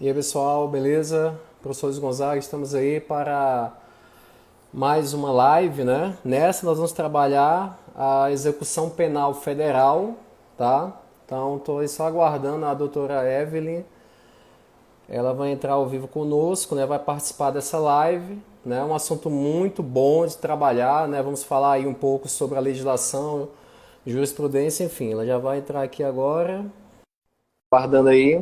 E aí, pessoal, beleza? Professor Luiz Gonzaga, estamos aí para mais uma live, né? Nessa nós vamos trabalhar a execução penal federal, tá? Então, estou só aguardando a doutora Evelyn. Ela vai entrar ao vivo conosco, né? Vai participar dessa live, né? Um assunto muito bom de trabalhar, né? Vamos falar aí um pouco sobre a legislação, jurisprudência, enfim. Ela já vai entrar aqui agora. Aguardando aí.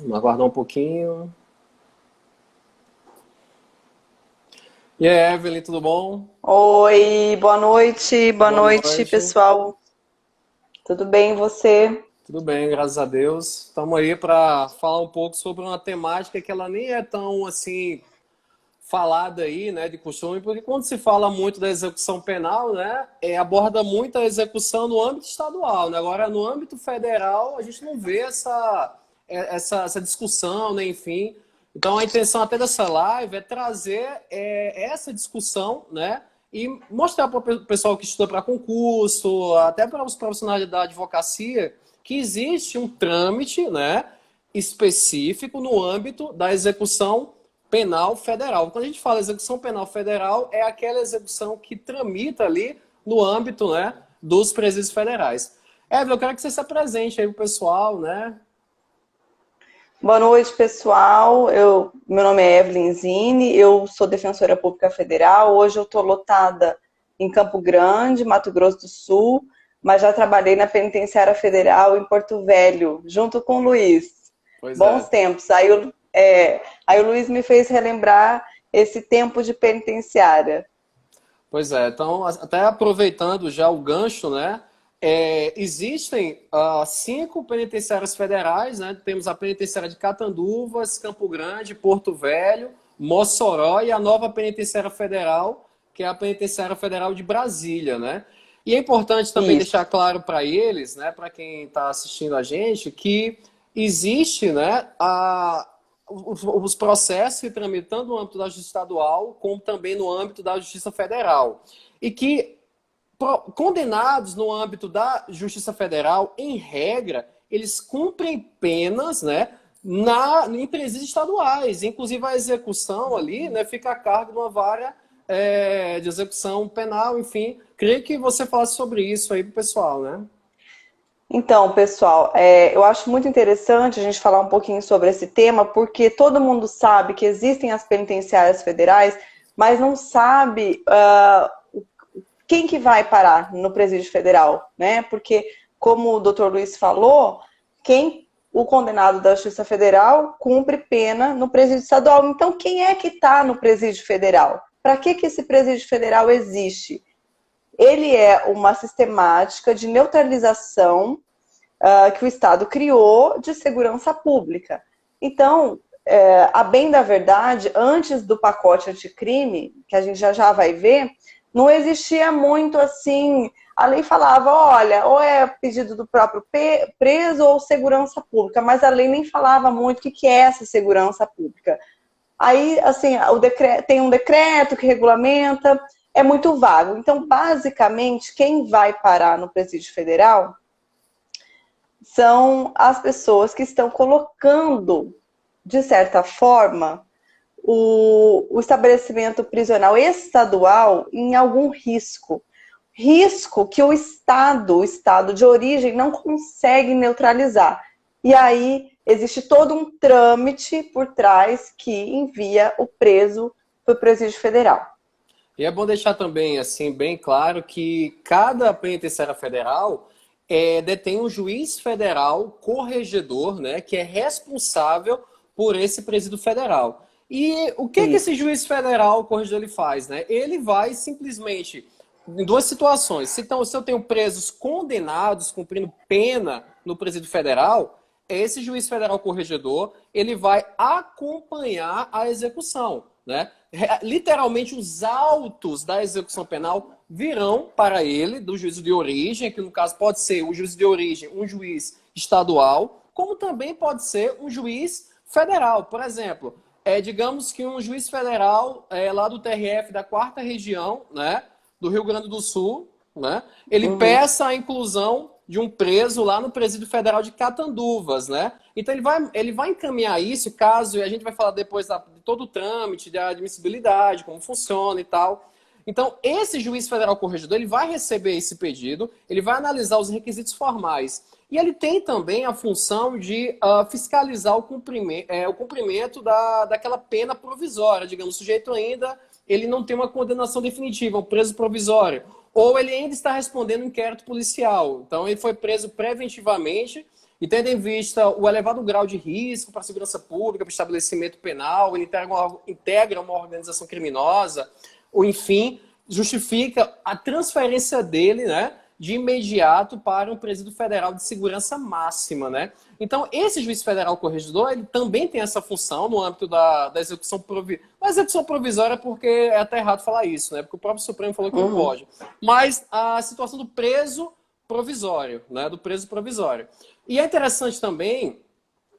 Vamos aguardar um pouquinho. E aí, Evelyn, tudo bom? Oi, boa Boa noite, noite. pessoal. Tudo bem, e você? Tudo bem, graças a Deus. Estamos aí para falar um pouco sobre uma temática que ela nem é tão assim falada aí, né, de costume, porque quando se fala muito da execução penal, né, aborda muito a execução no âmbito estadual, né? Agora, no âmbito federal, a gente não vê essa discussão, né, enfim. Então, a intenção até dessa live é trazer essa discussão, né, e mostrar para o pessoal que estuda para concurso, até para os profissionais da advocacia, que existe um trâmite, né, específico no âmbito da execução penal federal. Quando a gente fala execução penal federal, é aquela execução que tramita ali no âmbito, né, dos presídios federais. Evelyn, eu quero que você se apresente aí pro pessoal, né? Boa noite, pessoal. Meu nome é Evelyn Zini, eu sou defensora pública federal. Hoje eu estou lotada em Campo Grande, Mato Grosso do Sul, mas já trabalhei na Penitenciária Federal em Porto Velho, junto com o Luiz. Pois Bons é. tempos. Aí o Luiz me fez relembrar esse tempo de penitenciária. Pois é, então, até aproveitando já o gancho, né? Existem 5 penitenciárias federais, né? Temos a penitenciária de Catanduvas, Campo Grande, Porto Velho, Mossoró e a nova penitenciária federal, que é a penitenciária federal de Brasília, né? E é importante também Isso. deixar claro para eles, né, para quem está assistindo a gente, que existe, né, os processos que tramitam no âmbito da justiça estadual, como também no âmbito da justiça federal. E que condenados no âmbito da justiça federal, em regra, eles cumprem penas, né, em presídios estaduais. Inclusive a execução ali, né, fica a cargo de uma vara de execução penal, enfim. Queria que você falasse sobre isso aí pro pessoal, né? Então, pessoal, eu acho muito interessante a gente falar um pouquinho sobre esse tema, porque todo mundo sabe que existem as penitenciárias federais, mas não sabe quem que vai parar no presídio federal, né? Porque, como o doutor Luiz falou, o condenado da Justiça Federal cumpre pena no presídio estadual. Então, quem é que está no presídio federal? Para que esse presídio federal existe? Ele é uma sistemática de neutralização que o Estado criou de segurança pública. Então, a bem da verdade, antes do pacote anticrime, que a gente já vai ver, não existia muito assim. A lei falava, olha, ou é pedido do próprio preso ou segurança pública, mas a lei nem falava muito o que é essa segurança pública. Aí, assim, tem um decreto que regulamenta, é muito vago. Então, basicamente, quem vai parar no presídio federal são as pessoas que estão colocando, de certa forma, o estabelecimento prisional estadual em algum risco. Risco que o Estado de origem, não consegue neutralizar. E aí existe todo um trâmite por trás que envia o preso para o presídio federal. E é bom deixar também, assim, bem claro que cada penitenciária federal detém um juiz federal corregedor, né, que é responsável por esse presídio federal. E o que esse Isso. juiz federal corregedor ele faz, né? Ele vai simplesmente em duas situações. Se eu tenho presos condenados cumprindo pena no presídio federal, esse juiz federal corregedor ele vai acompanhar a execução, né? Literalmente os autos da execução penal virão para ele do juízo de origem, que no caso pode ser o juiz de origem, um juiz estadual, como também pode ser um juiz federal. Por exemplo, digamos que um juiz federal lá do TRF da quarta região, né, do Rio Grande do Sul, né, ele Uhum. peça a inclusão de um preso lá no Presídio Federal de Catanduvas, né? Então ele vai encaminhar isso, caso, e a gente vai falar depois de todo o trâmite, da admissibilidade, como funciona e tal. Então, esse juiz federal corregedor, ele vai receber esse pedido, ele vai analisar os requisitos formais. E ele tem também a função de fiscalizar o cumprimento daquela pena provisória. Digamos, o sujeito ainda ele não tem uma condenação definitiva, um preso provisório. Ou ele ainda está respondendo inquérito policial. Então, ele foi preso preventivamente e tendo em vista o elevado grau de risco para a segurança pública, para o estabelecimento penal, ele integra uma organização criminosa, ou enfim, justifica a transferência dele, né, de imediato para um presídio federal de segurança máxima, né? Então, esse juiz federal corregedor, ele também tem essa função no âmbito da execução provisória. Não é execução provisória porque é até errado falar isso, né? Porque o próprio Supremo falou que não pode. Mas a situação do preso provisório, né? Do preso provisório. E é interessante também,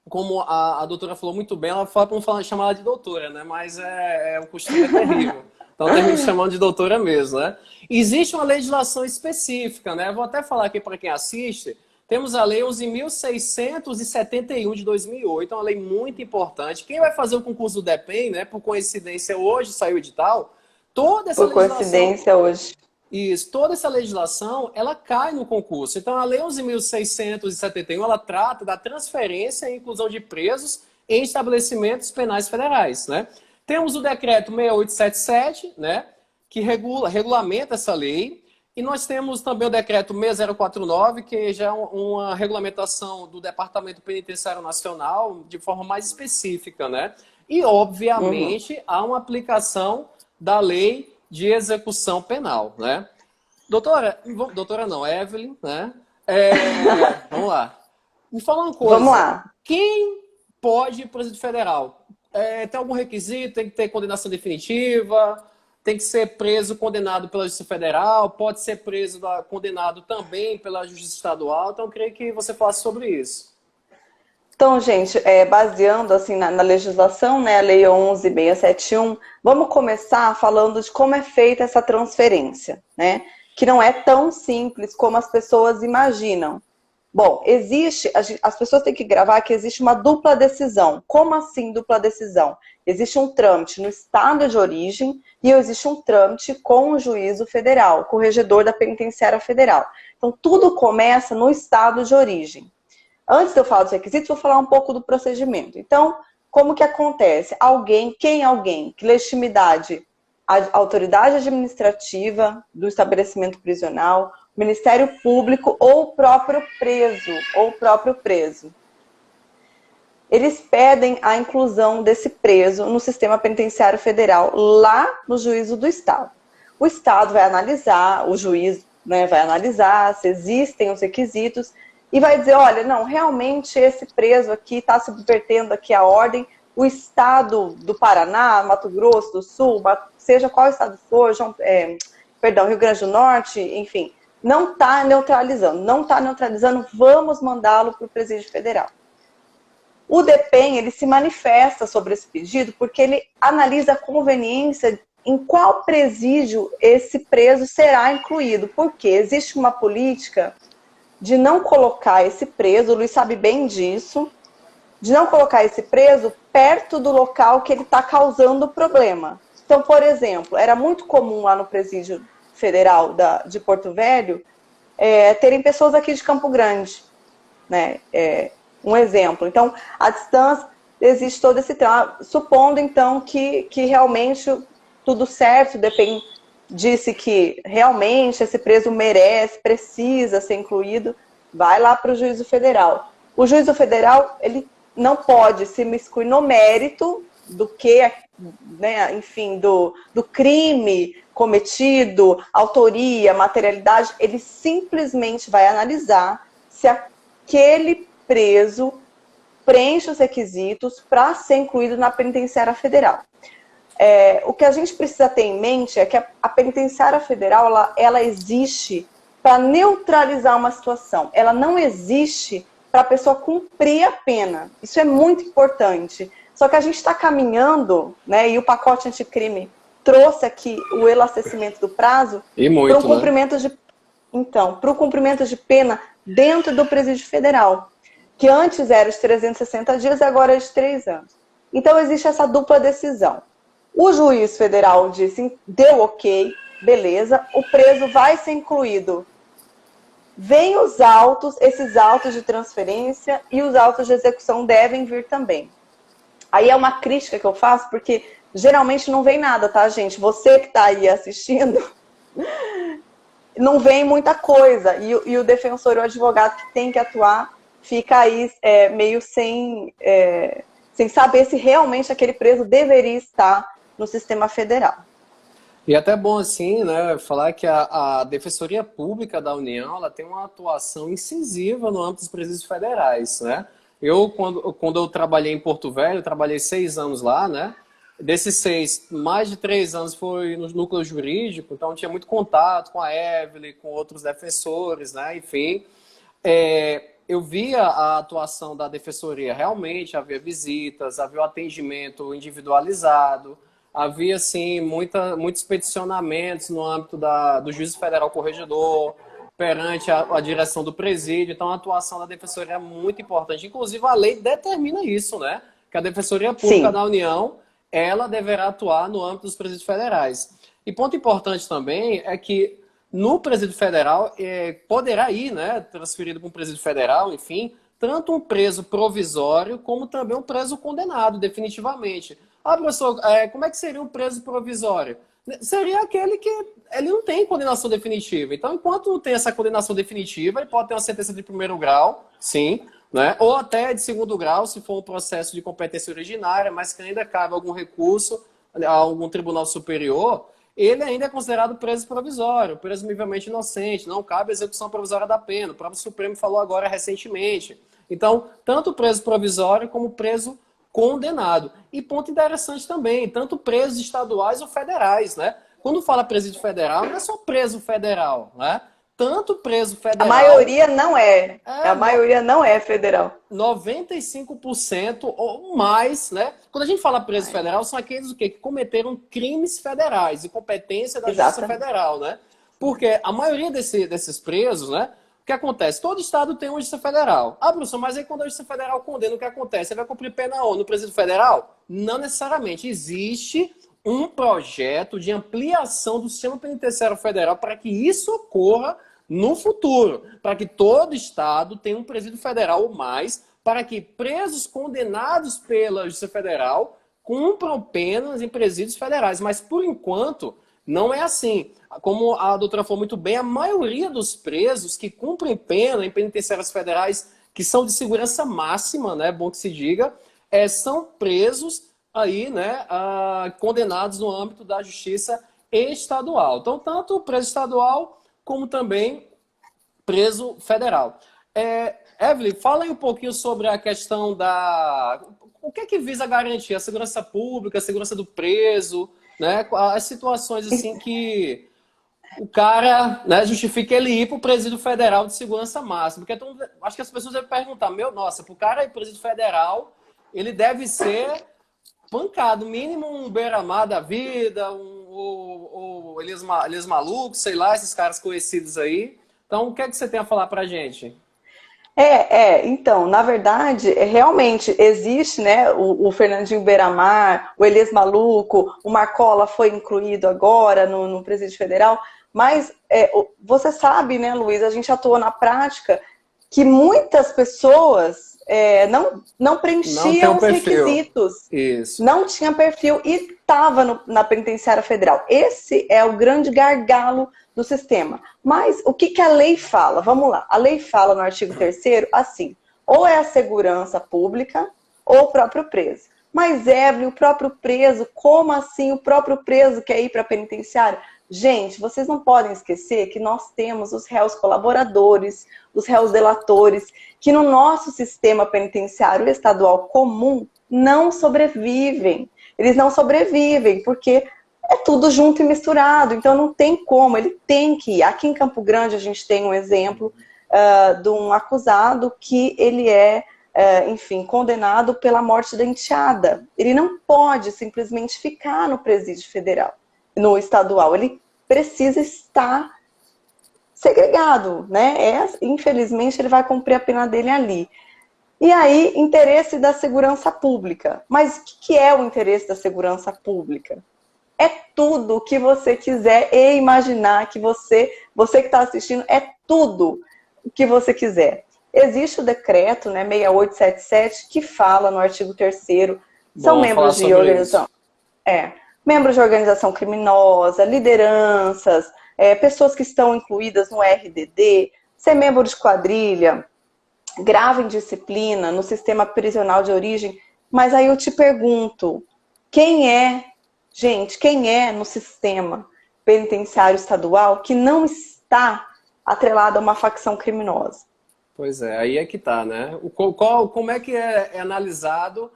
como a doutora falou muito bem, ela fala para não chamar ela de doutora, né? Mas um costume terrível. Então, eu termino chamando de doutora mesmo, né? Existe uma legislação específica, né? Eu vou até falar aqui para quem assiste. Temos a Lei 11.671 de 2008, é uma lei muito importante. Quem vai fazer o concurso do DEPEN, né? Por coincidência, hoje saiu o edital. Toda essa legislação... Por coincidência, hoje. Isso, toda essa legislação, ela cai no concurso. Então, a Lei 11.671, ela trata da transferência e inclusão de presos em estabelecimentos penais federais, né? Temos o decreto 6877, né, que regulamenta essa lei. E nós temos também o decreto 6049, que já é uma regulamentação do Departamento Penitenciário Nacional de forma mais específica, né? E, obviamente, há uma aplicação da lei de execução penal, né? Doutora não, Evelyn, né? Vamos lá. Me fala uma coisa. Vamos lá. Quem pode ir para o Presídio Federal? Tem algum requisito? Tem que ter condenação definitiva? Tem que ser preso, condenado pela Justiça Federal? Pode ser preso, condenado também pela Justiça Estadual? Então, eu creio que você falasse sobre isso. Então, gente, baseando assim, na legislação, né, a Lei 11.671, vamos começar falando de como é feita essa transferência, né? Que não é tão simples como as pessoas imaginam. Bom, as pessoas têm que gravar que existe uma dupla decisão. Como assim dupla decisão? Existe um trâmite no estado de origem e existe um trâmite com o juízo federal, corregedor da penitenciária federal. Então, tudo começa no estado de origem. Antes de eu falar dos requisitos, vou falar um pouco do procedimento. Então, como que acontece? Que legitimidade? A autoridade administrativa do estabelecimento prisional, Ministério Público ou o próprio preso. Eles pedem a inclusão desse preso no sistema penitenciário federal, lá no juízo do Estado. O Estado vai analisar, o juiz, né, vai analisar se existem os requisitos e vai dizer, olha, não, realmente esse preso aqui está subvertendo aqui a ordem. O Estado do Paraná, Mato Grosso do Sul, seja qual estado for, Rio Grande do Norte, enfim, não está neutralizando, vamos mandá-lo para o Presídio Federal. O DEPEN, ele se manifesta sobre esse pedido porque ele analisa a conveniência em qual presídio esse preso será incluído. Porque existe uma política de não colocar esse preso, o Luiz sabe bem disso, de não colocar esse preso perto do local que ele está causando o problema. Então, por exemplo, era muito comum lá no Presídio Federal de Porto Velho, terem pessoas aqui de Campo Grande, né? Um exemplo. Então, a distância, existe todo esse trâmite. Supondo, então, que realmente tudo certo, disse que realmente esse preso merece, precisa ser incluído, vai lá para o juízo federal. O juízo federal, ele não pode se imiscuir no mérito do que, né, enfim, do crime cometido, autoria, materialidade. Ele simplesmente vai analisar se aquele preso preenche os requisitos para ser incluído na penitenciária federal. O que a gente precisa ter em mente é que a penitenciária federal, ela existe para neutralizar uma situação. Ela não existe para a pessoa cumprir a pena. Isso é muito importante. Só que a gente está caminhando, né, e o pacote anticrime trouxe aqui o elastecimento do prazo para o cumprimento de... Então, para o cumprimento de pena dentro do presídio federal, que antes era de 360 dias e agora é de 3 anos. Então existe essa dupla decisão. O juiz federal disse, deu ok, beleza, o preso vai ser incluído. Vem os autos, esses autos de transferência e os autos de execução devem vir também. Aí é uma crítica que eu faço, porque geralmente não vem nada, tá, gente? Você que está aí assistindo, não vem muita coisa. E o defensor, o advogado que tem que atuar, fica aí meio sem saber se realmente aquele preso deveria estar no sistema federal. E até bom assim, né, falar que a Defensoria Pública da União, ela tem uma atuação incisiva no âmbito dos presídios federais, né? Quando eu trabalhei em Porto Velho, eu trabalhei 6 anos lá, né? Desses 6, mais de 3 anos foi no núcleo jurídico, então tinha muito contato com a Evelyn, com outros defensores, né? Enfim, eu via a atuação da Defensoria, realmente havia visitas, havia o atendimento individualizado, havia, assim, muitos peticionamentos no âmbito do juiz federal corregedor, perante a direção do presídio. Então, a atuação da Defensoria é muito importante. Inclusive, a lei determina isso, né? Que a Defensoria Pública Sim. da União, ela deverá atuar no âmbito dos presídios federais. E ponto importante também é que no presídio federal poderá ir, né, transferido para um presídio federal, enfim, tanto um preso provisório como também um preso condenado, definitivamente. Ah, professor, como é que seria um preso provisório? Seria aquele que ele não tem condenação definitiva. Então, enquanto não tem essa condenação definitiva, ele pode ter uma sentença de 1º grau, sim, né? Ou até de 2º grau, se for um processo de competência originária, mas que ainda cabe algum recurso a algum tribunal superior, ele ainda é considerado preso provisório, presumivelmente inocente, não cabe execução provisória da pena. O próprio Supremo falou agora recentemente. Então, tanto preso provisório como preso condenado. E ponto interessante também, tanto presos estaduais ou federais, né? Quando fala presídio federal, não é só preso federal, né? Tanto preso federal... A maioria não é. A maioria não é federal. 95% ou mais, né? Quando a gente fala preso federal, são aqueles que cometeram crimes federais, de competência da Justiça Federal, né? Porque a maioria desses presos, né? O que acontece? Todo estado tem uma Justiça Federal. Ah, professor, mas aí quando a Justiça Federal condena, o que acontece? Ele vai cumprir pena onde? No presídio federal? Não necessariamente. Existe um projeto de ampliação do sistema penitenciário federal para que isso ocorra no futuro, para que todo estado tenha um presídio federal ou mais, para que presos condenados pela Justiça Federal cumpram penas em presídios federais. Mas, por enquanto, não é assim. Como a doutora falou muito bem, a maioria dos presos que cumprem pena em penitenciárias federais, que são de segurança máxima, né, bom que se diga, são presos aí, né, condenados no âmbito da justiça estadual. Então, tanto o preso estadual como também preso federal. Evelyn, fala aí um pouquinho sobre a questão o que é que visa garantir? A segurança pública, a segurança do preso, né? As situações assim que o cara, né, justifica ele ir para o presídio federal de segurança máxima. Porque acho que as pessoas devem perguntar, nossa, para o cara ir para o presídio federal, ele deve ser pancado, mínimo um Beira-Mar da vida, ou Elias Maluco, sei lá, esses caras conhecidos aí. Então, o que é que você tem a falar pra gente? Então, na verdade, realmente existe, né, o Fernandinho Beiramar, o Elias Maluco, o Marcola foi incluído agora no Presídio Federal, mas você sabe, né, Luiz, a gente atuou na prática que muitas pessoas não preenchiam os requisitos. Isso. Não tinha perfil e estava na penitenciária federal. Esse é o grande gargalo do sistema. Mas o que a lei fala? Vamos lá. A lei fala no artigo 3º assim, ou é a segurança pública ou o próprio preso. Mas, Evelyn, o próprio preso, como assim o próprio preso quer ir para a penitenciária? Gente, vocês não podem esquecer que nós temos os réus colaboradores, os réus delatores, que no nosso sistema penitenciário estadual comum não sobrevivem. Eles não sobrevivem porque é tudo junto e misturado, então não tem como, ele tem que ir. Aqui em Campo Grande a gente tem um exemplo de um acusado que ele enfim, condenado pela morte da enteada. Ele não pode simplesmente ficar no presídio federal, no estadual, ele precisa estar segregado, né? Infelizmente, ele vai cumprir a pena dele ali. E aí, interesse da segurança pública. Mas o que é o interesse da segurança pública? É tudo o que você quiser e imaginar que você que está assistindo, é tudo o que você quiser. Existe o decreto, né, 6877, que fala no artigo 3º, são membros de organização. Membros de organização criminosa, lideranças, pessoas que estão incluídas no RDD, ser membro de quadrilha, grave indisciplina no sistema prisional de origem. Mas aí eu te pergunto, quem é no sistema penitenciário estadual que não está atrelado a uma facção criminosa? Pois é, aí é que tá, né? Como é que é analisado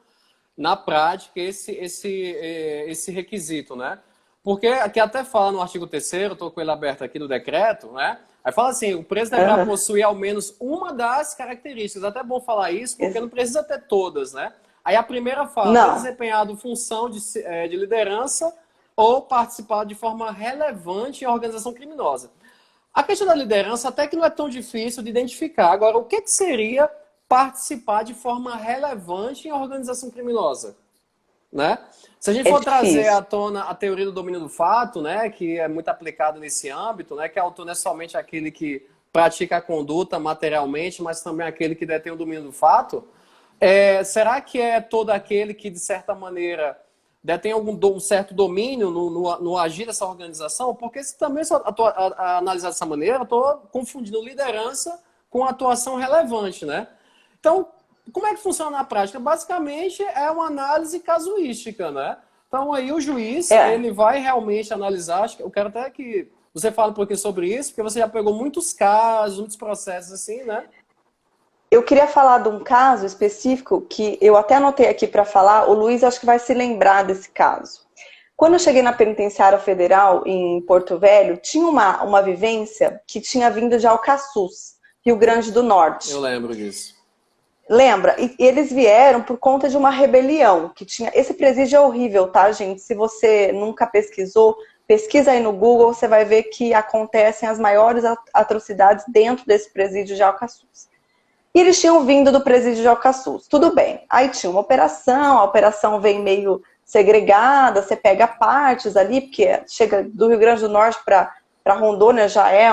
na prática esse requisito, né? Porque aqui até fala no artigo 3º, estou com ele aberto aqui no decreto, né? Aí fala assim, o preso deverá possuir ao menos uma das características. Até é bom falar isso, porque não precisa ter todas, né? Aí a primeira fala, ter desempenhado função de liderança ou participado de forma relevante em organização criminosa. A questão da liderança até que não é tão difícil de identificar. Agora, o que seria participar de forma relevante em organização criminosa? Né? Se a gente for trazer à tona a teoria do domínio do fato, né, que é muito aplicado nesse âmbito, né, que o autor não é somente aquele que pratica a conduta materialmente, mas também aquele que detém o domínio do fato, será que é todo aquele que, de certa maneira, detém um certo domínio no agir dessa organização? Porque se também analisar dessa maneira, eu estou confundindo liderança com atuação relevante, né? Então, como é que funciona na prática? Basicamente, é uma análise casuística, né? Então, aí o juiz, ele vai realmente analisar, eu quero até que você fale um pouquinho sobre isso, porque você já pegou muitos casos, muitos processos assim, né? Eu queria falar de um caso específico que eu até anotei aqui para falar, o Luiz acho que vai se lembrar desse caso. Quando eu cheguei na Penitenciária Federal, em Porto Velho, tinha uma vivência que tinha vindo de Alcaçuz, Rio Grande do Norte. Eu lembro disso. Lembra? E eles vieram por conta de uma rebelião que tinha. Esse presídio é horrível, tá, gente? Se você nunca pesquisou, pesquisa aí no Google, você vai ver que acontecem as maiores atrocidades dentro desse presídio de Alcaçuz. E eles tinham vindo do presídio de Alcaçuz. Tudo bem. Aí tinha uma operação, a operação vem meio segregada, você pega partes ali, porque chega do Rio Grande do Norte para Rondônia já é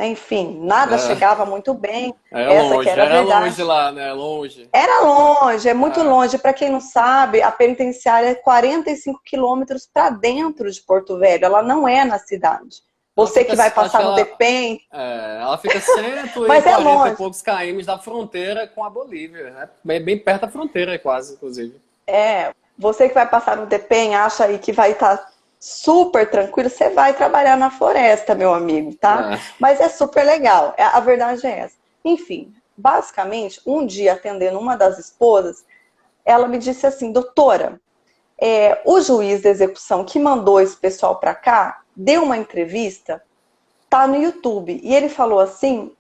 enfim, nada chegava muito bem. Essa longe, que era a verdade. Longe lá, né? Longe. Era longe, é muito longe. Para quem não sabe, a penitenciária é 45 quilômetros para dentro de Porto Velho. Ela não é na cidade. Você que vai passar no DEPEN... ela fica 140 e poucos km da fronteira com a Bolívia. Bem perto da fronteira, quase, inclusive. Você que vai passar no DEPEN, acha aí que vai estar super tranquilo, você vai trabalhar na floresta, meu amigo, tá? Mas é super legal, a verdade é essa. Enfim, basicamente, um dia atendendo uma das esposas, ela me disse assim, doutora, o juiz da execução que mandou esse pessoal pra cá, deu uma entrevista, tá no YouTube, e ele falou assim,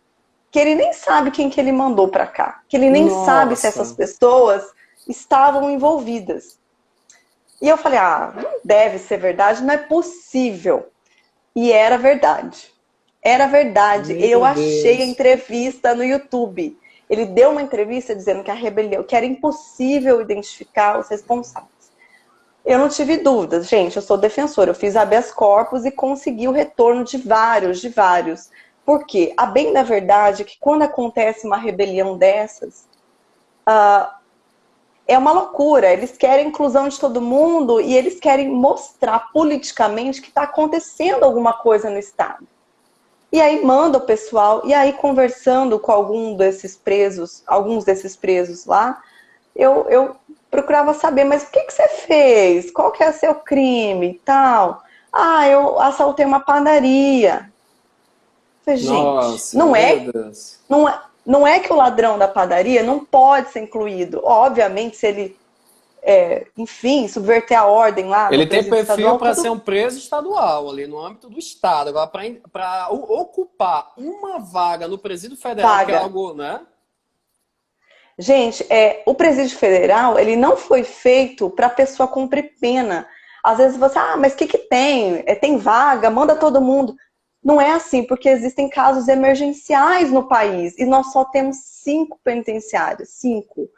que ele nem sabe quem que ele mandou pra cá, que ele nem sabe se essas pessoas estavam envolvidas. E eu falei, não deve ser verdade, não é possível. E era verdade. Era verdade. Eu achei a entrevista no YouTube. Ele deu uma entrevista dizendo que a rebelião, que era impossível identificar os responsáveis. Eu não tive dúvidas, gente, eu sou defensora. Eu fiz habeas corpus e consegui o retorno de vários. Por quê? A bem da verdade é que quando acontece uma rebelião dessas, é uma loucura, eles querem a inclusão de todo mundo e eles querem mostrar politicamente que está acontecendo alguma coisa no Estado. E aí manda o pessoal, e aí conversando com alguns desses presos lá, eu procurava saber, mas o que você fez? Qual que é o seu crime e tal? Eu assaltei uma padaria. Falei, gente, nossa, não é que o ladrão da padaria não pode ser incluído. Obviamente, se ele, enfim, subverter a ordem lá... Ele tem perfil para ser um preso estadual, ali no âmbito do Estado. Agora, para ocupar uma vaga no presídio federal, que é algo, né? Gente, o presídio federal, ele não foi feito para a pessoa cumprir pena. Às vezes você, mas o que tem? Tem vaga, manda todo mundo. Não é assim, porque existem casos emergenciais no país e nós só temos 5 penitenciários, 5.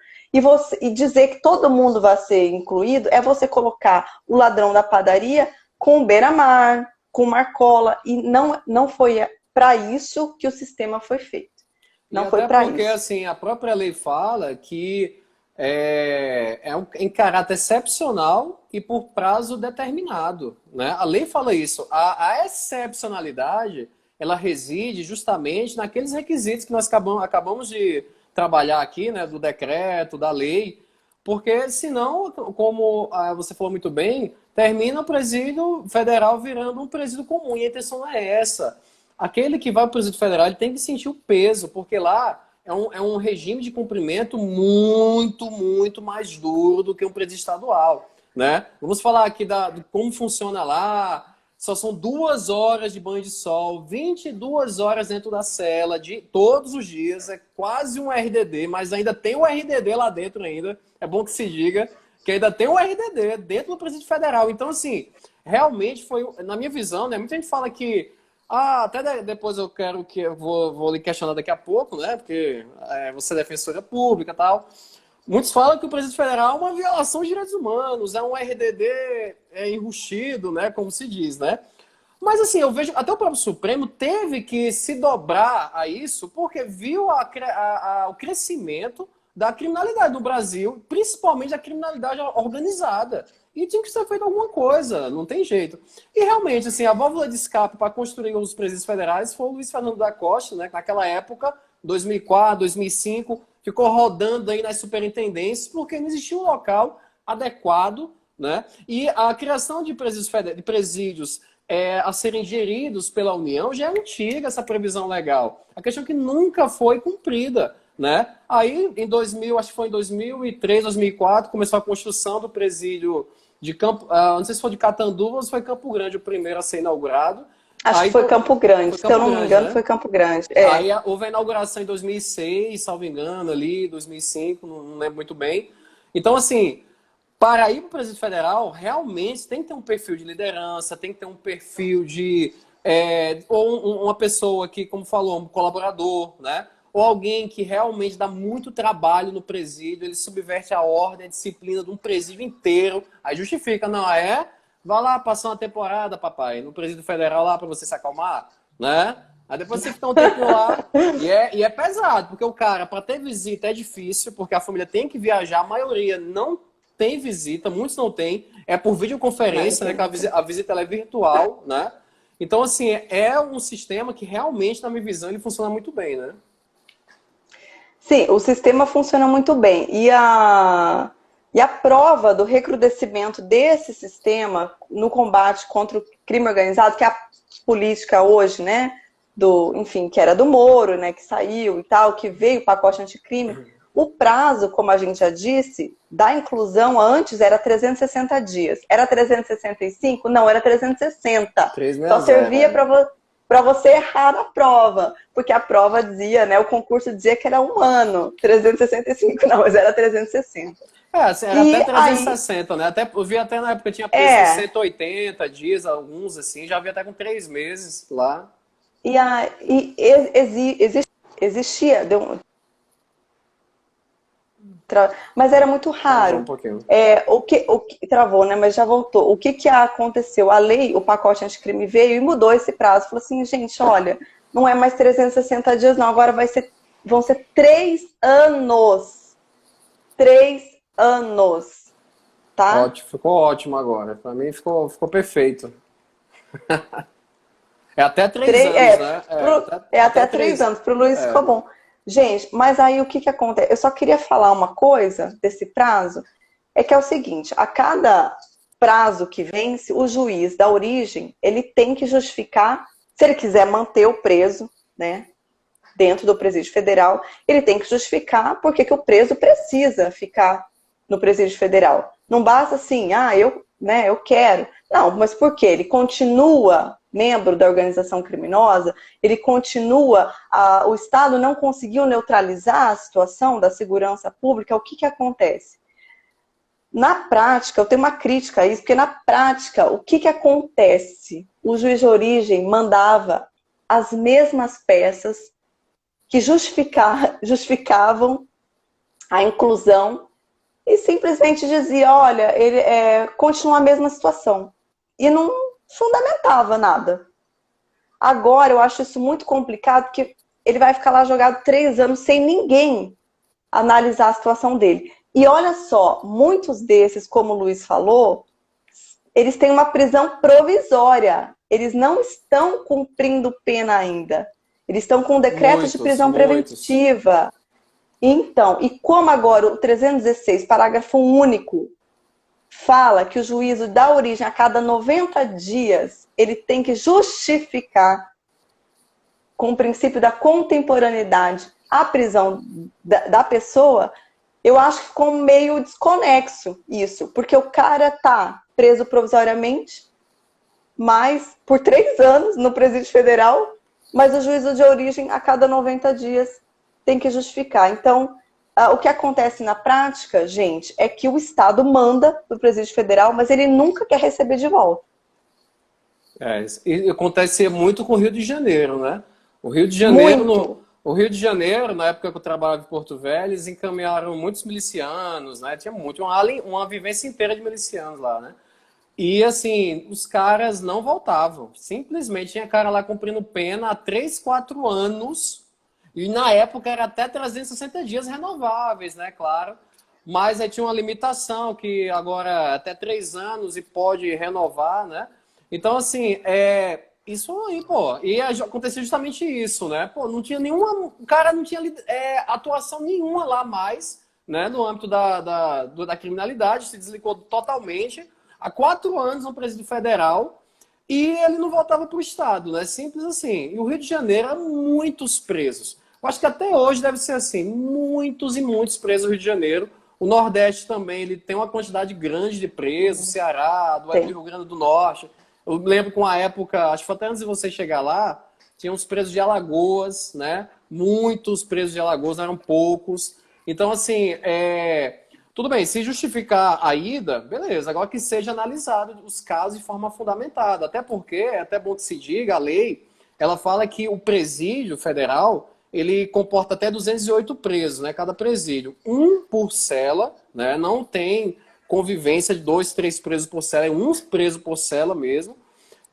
E dizer que todo mundo vai ser incluído é você colocar o ladrão da padaria com o beira-mar, com Marcola, e não foi para isso que o sistema foi feito. Não foi para isso. Porque assim, a própria lei fala que em caráter excepcional e por prazo determinado, né? A lei fala isso. A excepcionalidade, ela reside justamente naqueles requisitos que nós acabamos de trabalhar aqui, né? Do decreto, da lei, porque senão, como você falou muito bem, termina o presídio federal virando um presídio comum, e a intenção não é essa. Aquele que vai para o presídio federal ele tem que sentir o peso, porque lá é um regime de cumprimento muito, muito mais duro do que um presídio estadual, né? Vamos falar aqui de como funciona lá. Só são 2 horas de banho de sol, 22 horas dentro da cela, de todos os dias. É quase um RDD, mas ainda tem o RDD lá dentro ainda. É bom que se diga que ainda tem o RDD dentro do presídio federal. Então, assim, realmente foi, na minha visão, né? Muita gente fala que até depois eu vou lhe questionar daqui a pouco, né? Porque você é defensora pública e tal. Muitos falam que o presídio federal é uma violação de direitos humanos, é um RDD enrustido, né? Como se diz, né? Mas assim, eu vejo, até o próprio Supremo teve que se dobrar a isso, porque viu o crescimento da criminalidade no Brasil, principalmente da criminalidade organizada. E tinha que ser feito alguma coisa, não tem jeito. E realmente, assim, a válvula de escape para construir os presídios federais foi o Luiz Fernando da Costa, né? Naquela época, 2004, 2005, ficou rodando aí nas superintendências porque não existia um local adequado, né? E a criação de presídios a serem geridos pela União já é antiga, essa previsão legal. A questão é que nunca foi cumprida, né? Aí, acho que foi em 2003, 2004, começou a construção do presídio de Campo... não sei se foi de Catanduva ou se foi Campo Grande o primeiro a ser inaugurado. Acho que foi Campo Grande, se eu não me engano, né? Foi Campo Grande. Aí houve a inauguração em 2006, salvo engano, ali, 2005, não lembro muito bem. Então, assim, para ir para o presídio federal, realmente tem que ter um perfil de liderança, tem que ter um perfil de... ou uma pessoa que, como falou, um colaborador, né? Ou alguém que realmente dá muito trabalho no presídio, ele subverte a ordem, a disciplina de um presídio inteiro, aí justifica, não, vai lá passar uma temporada, papai, no presídio federal lá para você se acalmar, né? Aí depois você fica um tempo lá, e é pesado, porque o cara, para ter visita é difícil, porque a família tem que viajar, a maioria não tem visita, muitos não tem, é por videoconferência, né, que a visita ela é virtual, né? Então, assim, é um sistema que realmente, na minha visão, ele funciona muito bem, né? Sim, o sistema funciona muito bem. E a prova do recrudescimento desse sistema no combate contra o crime organizado, que é a política hoje, né? Enfim, que era do Moro, né? Que saiu e tal, que veio o pacote anticrime. O prazo, como a gente já disse, da inclusão antes era 360 dias. Era 365? Não, era 360. Só servia para você errar a prova, porque a prova dizia, né, o concurso dizia que era 1 ano, 365, não, mas era 360. Assim, era até 360, né? Eu vi até na época, tinha preço de 180 dias, alguns assim, já vi até com 3 meses lá. Existia, mas era muito raro. O que travou, né? Mas já voltou. O que aconteceu? A lei, o pacote anticrime veio e mudou esse prazo. Falou assim, gente, olha, não é mais 360 dias, não. Agora vão ser 3 anos. 3 anos. Tá? Ótimo, ficou ótimo agora. Para mim ficou perfeito. É até 3 anos, né? Até 3 anos. Para o Luiz ficou bom. Gente, mas aí o que acontece? Eu só queria falar uma coisa desse prazo, é que é o seguinte, a cada prazo que vence, o juiz da origem, ele tem que justificar, se ele quiser manter o preso, né, dentro do presídio federal, ele tem que justificar porque que o preso precisa ficar no presídio federal. Não basta assim, eu quero. Não, mas por quê? Ele continua membro da organização criminosa, ele continua, o Estado não conseguiu neutralizar a situação da segurança pública, o que acontece? Na prática, eu tenho uma crítica a isso, porque na prática, o que acontece? O juiz de origem mandava as mesmas peças que justificavam a inclusão e simplesmente dizia, olha, ele continua a mesma situação. E não fundamentava nada. Agora, eu acho isso muito complicado, porque ele vai ficar lá jogado 3 anos sem ninguém analisar a situação dele. E olha só, muitos desses, como o Luiz falou, eles têm uma prisão provisória. Eles não estão cumprindo pena ainda. Eles estão com decretos de prisão preventiva. Então, e como agora o 316, parágrafo único, fala que o juízo dá origem a cada 90 dias, ele tem que justificar, com o princípio da contemporaneidade, a prisão da pessoa, eu acho que ficou meio desconexo isso, porque o cara tá preso provisoriamente, mas por 3 anos no presídio federal, mas o juízo de origem a cada 90 dias tem que justificar. Então, o que acontece na prática, gente, é que o Estado manda do presídio federal, mas ele nunca quer receber de volta. E acontece muito com o Rio de Janeiro, né? O Rio de Janeiro, o Rio de Janeiro, na época que eu trabalhava em Porto Velho, eles encaminharam muitos milicianos, né? Tinha uma vivência inteira de milicianos lá, né? E, assim, os caras não voltavam. Simplesmente tinha cara lá cumprindo pena há 3, 4 anos. E, na época, era até 360 dias renováveis, né? Claro. Mas aí tinha uma limitação que agora até 3 anos e pode renovar, né? Então, assim, isso aí, pô. E aconteceu justamente isso, né? Pô, não tinha nenhuma... O cara não tinha atuação nenhuma lá mais, né? No âmbito da criminalidade. Se desligou totalmente. Há 4 anos no presídio federal e ele não voltava para o Estado, né? Simples assim. E o Rio de Janeiro há muitos presos. Eu acho que até hoje deve ser assim, muitos e muitos presos no Rio de Janeiro. O Nordeste também, ele tem uma quantidade grande de presos, o Ceará, do Rio Grande do Norte. Eu lembro que uma época, acho que foi até antes de você chegar lá, tinha uns presos de Alagoas, né? Muitos presos de Alagoas, não eram poucos. Então, assim, tudo bem, se justificar a ida, beleza. Agora que seja analisado os casos de forma fundamentada. Até porque, é até bom que se diga, a lei, ela fala que o presídio federal, ele comporta até 208 presos, né? Cada presídio. 1 por cela, né? Não tem convivência de 2, 3 presos por cela, é 1 preso por cela mesmo.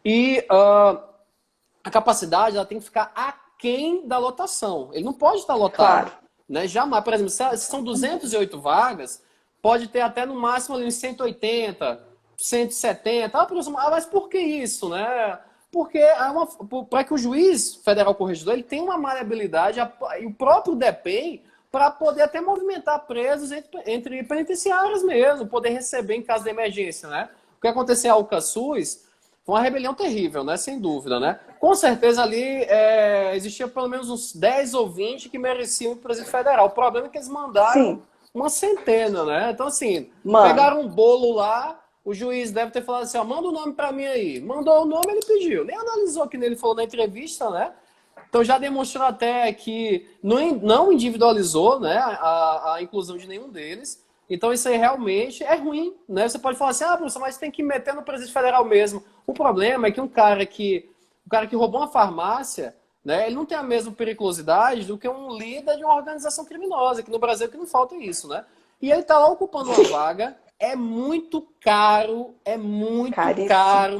E a capacidade, ela tem que ficar aquém da lotação. Ele não pode estar lotado. Claro. Né? Jamais, por exemplo, se são 208 vagas, pode ter até no máximo ali 180, 170. Mas por que isso, né? Porque para que o juiz federal corregedor ele tenha uma maleabilidade e o próprio DEPEN para poder até movimentar presos entre penitenciários mesmo, poder receber em caso de emergência, né? O que aconteceu em Alcaçuz foi uma rebelião terrível, né? Sem dúvida, né? Com certeza ali existia pelo menos uns 10 ou 20 que mereciam o presídio federal. O problema é que eles mandaram uma centena, né? Então, assim, pegaram um bolo lá, o juiz deve ter falado assim, ó, manda o nome pra mim aí. Mandou o nome, ele pediu. Nem analisou o que ele falou na entrevista, né? Então já demonstrou até que não individualizou, né, a inclusão de nenhum deles. Então isso aí realmente é ruim, né? Você pode falar assim, professor, mas tem que meter no presídio federal mesmo. O problema é que o cara que roubou uma farmácia, né, ele não tem a mesma periculosidade do que um líder de uma organização criminosa, que no Brasil que não falta isso, né? E ele está lá ocupando uma vaga, é muito caro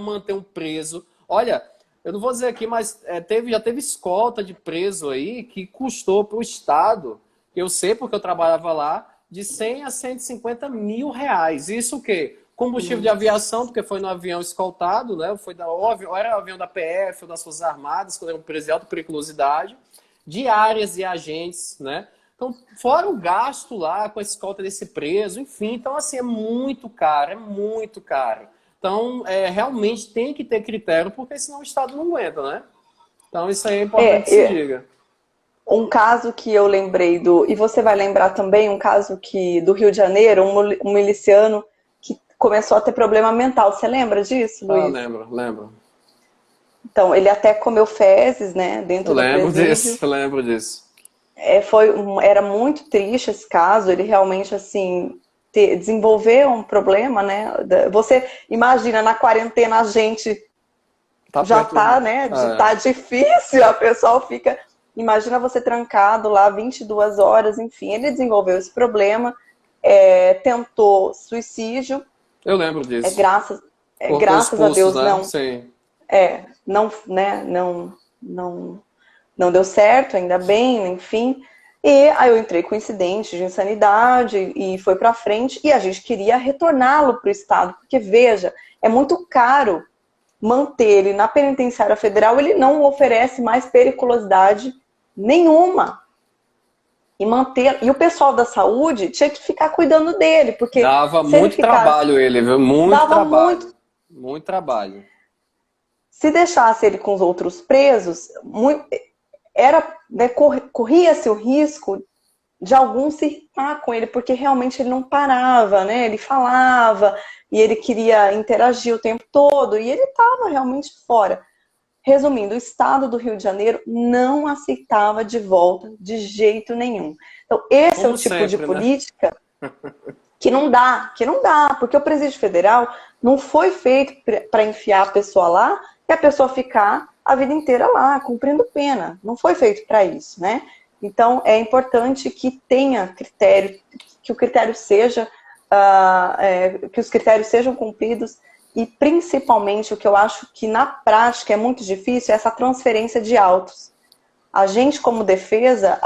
manter um preso. Olha, eu não vou dizer aqui, mas já teve escolta de preso aí que custou para o Estado, eu sei porque eu trabalhava lá, de 100 a 150 mil reais. Isso o quê? Combustível de aviação, porque foi no avião escoltado, né? Era o avião da PF ou das Forças Armadas, quando era um preso de alta periculosidade, diárias e agentes, né? Então, fora o gasto lá com a escolta desse preso, enfim. Então, assim, é muito caro, Então, realmente tem que ter critério, porque senão o Estado não aguenta, né? Então, isso aí é importante que se diga. Um caso que eu lembrei e você vai lembrar também, um caso do Rio de Janeiro, um miliciano que começou a ter problema mental. Você lembra disso, Luiz? Lembro. Então, ele até comeu fezes, né, dentro do presídio. Eu lembro disso. Era muito triste esse caso, ele realmente, assim, desenvolveu um problema, né? Você imagina, na quarentena, a gente Tá já perto. tá, né? Tá difícil, a pessoa fica. Imagina você trancado lá 22 horas, enfim. Ele desenvolveu esse problema, tentou suicídio, Eu lembro é disso. graças, Cortou os graças a pulsos, Deus né? não, Sim. não, né, não deu certo, ainda bem, enfim. E aí eu entrei com incidente de insanidade e foi para frente e a gente queria retorná-lo para o estado, porque veja, é muito caro manter ele na penitenciária federal, ele não oferece mais periculosidade nenhuma. E o pessoal da saúde tinha que ficar cuidando dele, porque Dava se ele muito ficasse, trabalho ele, viu? Muito dava muito. trabalho. Muito trabalho. Se deixasse ele com os outros presos, né, corria-se o risco de algum se irritar com ele, porque realmente ele não parava, né? Ele falava e ele queria interagir o tempo todo e ele estava realmente fora. Resumindo, o estado do Rio de Janeiro não aceitava de volta de jeito nenhum. Então, esse é o Como tipo de sempre, né? política que não dá, porque o presídio federal não foi feito para enfiar a pessoa lá e a pessoa ficar a vida inteira lá, cumprindo pena. Não foi feito para isso, né? Então, é importante que tenha critério, que o critério seja, que os critérios sejam cumpridos e, principalmente, o que eu acho que na prática é muito difícil é essa transferência de autos. A gente, como defesa,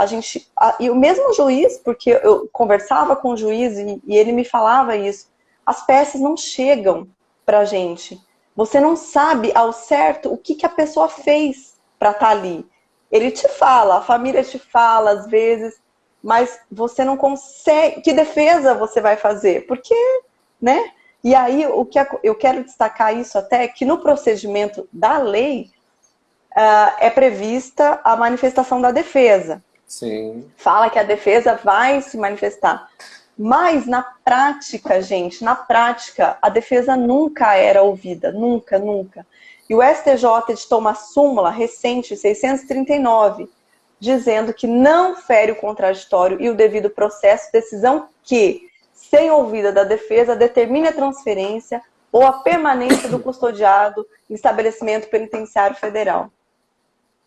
e o mesmo juiz, porque eu conversava com o juiz e ele me falava isso, as peças não chegam para a gente. Você não sabe ao certo o que a pessoa fez para estar ali. Ele te fala, a família te fala às vezes, mas você não consegue. Que defesa você vai fazer? Porque, né? E aí, eu quero destacar isso até, que no procedimento da lei, é prevista a manifestação da defesa. Sim. Fala que a defesa vai se manifestar. Mas na prática, gente, na prática, a defesa nunca era ouvida. Nunca, nunca. E o STJ editou uma súmula recente, 639, dizendo que não fere o contraditório e o devido processo, decisão que, sem ouvida da defesa, determine a transferência ou a permanência do custodiado em estabelecimento penitenciário federal.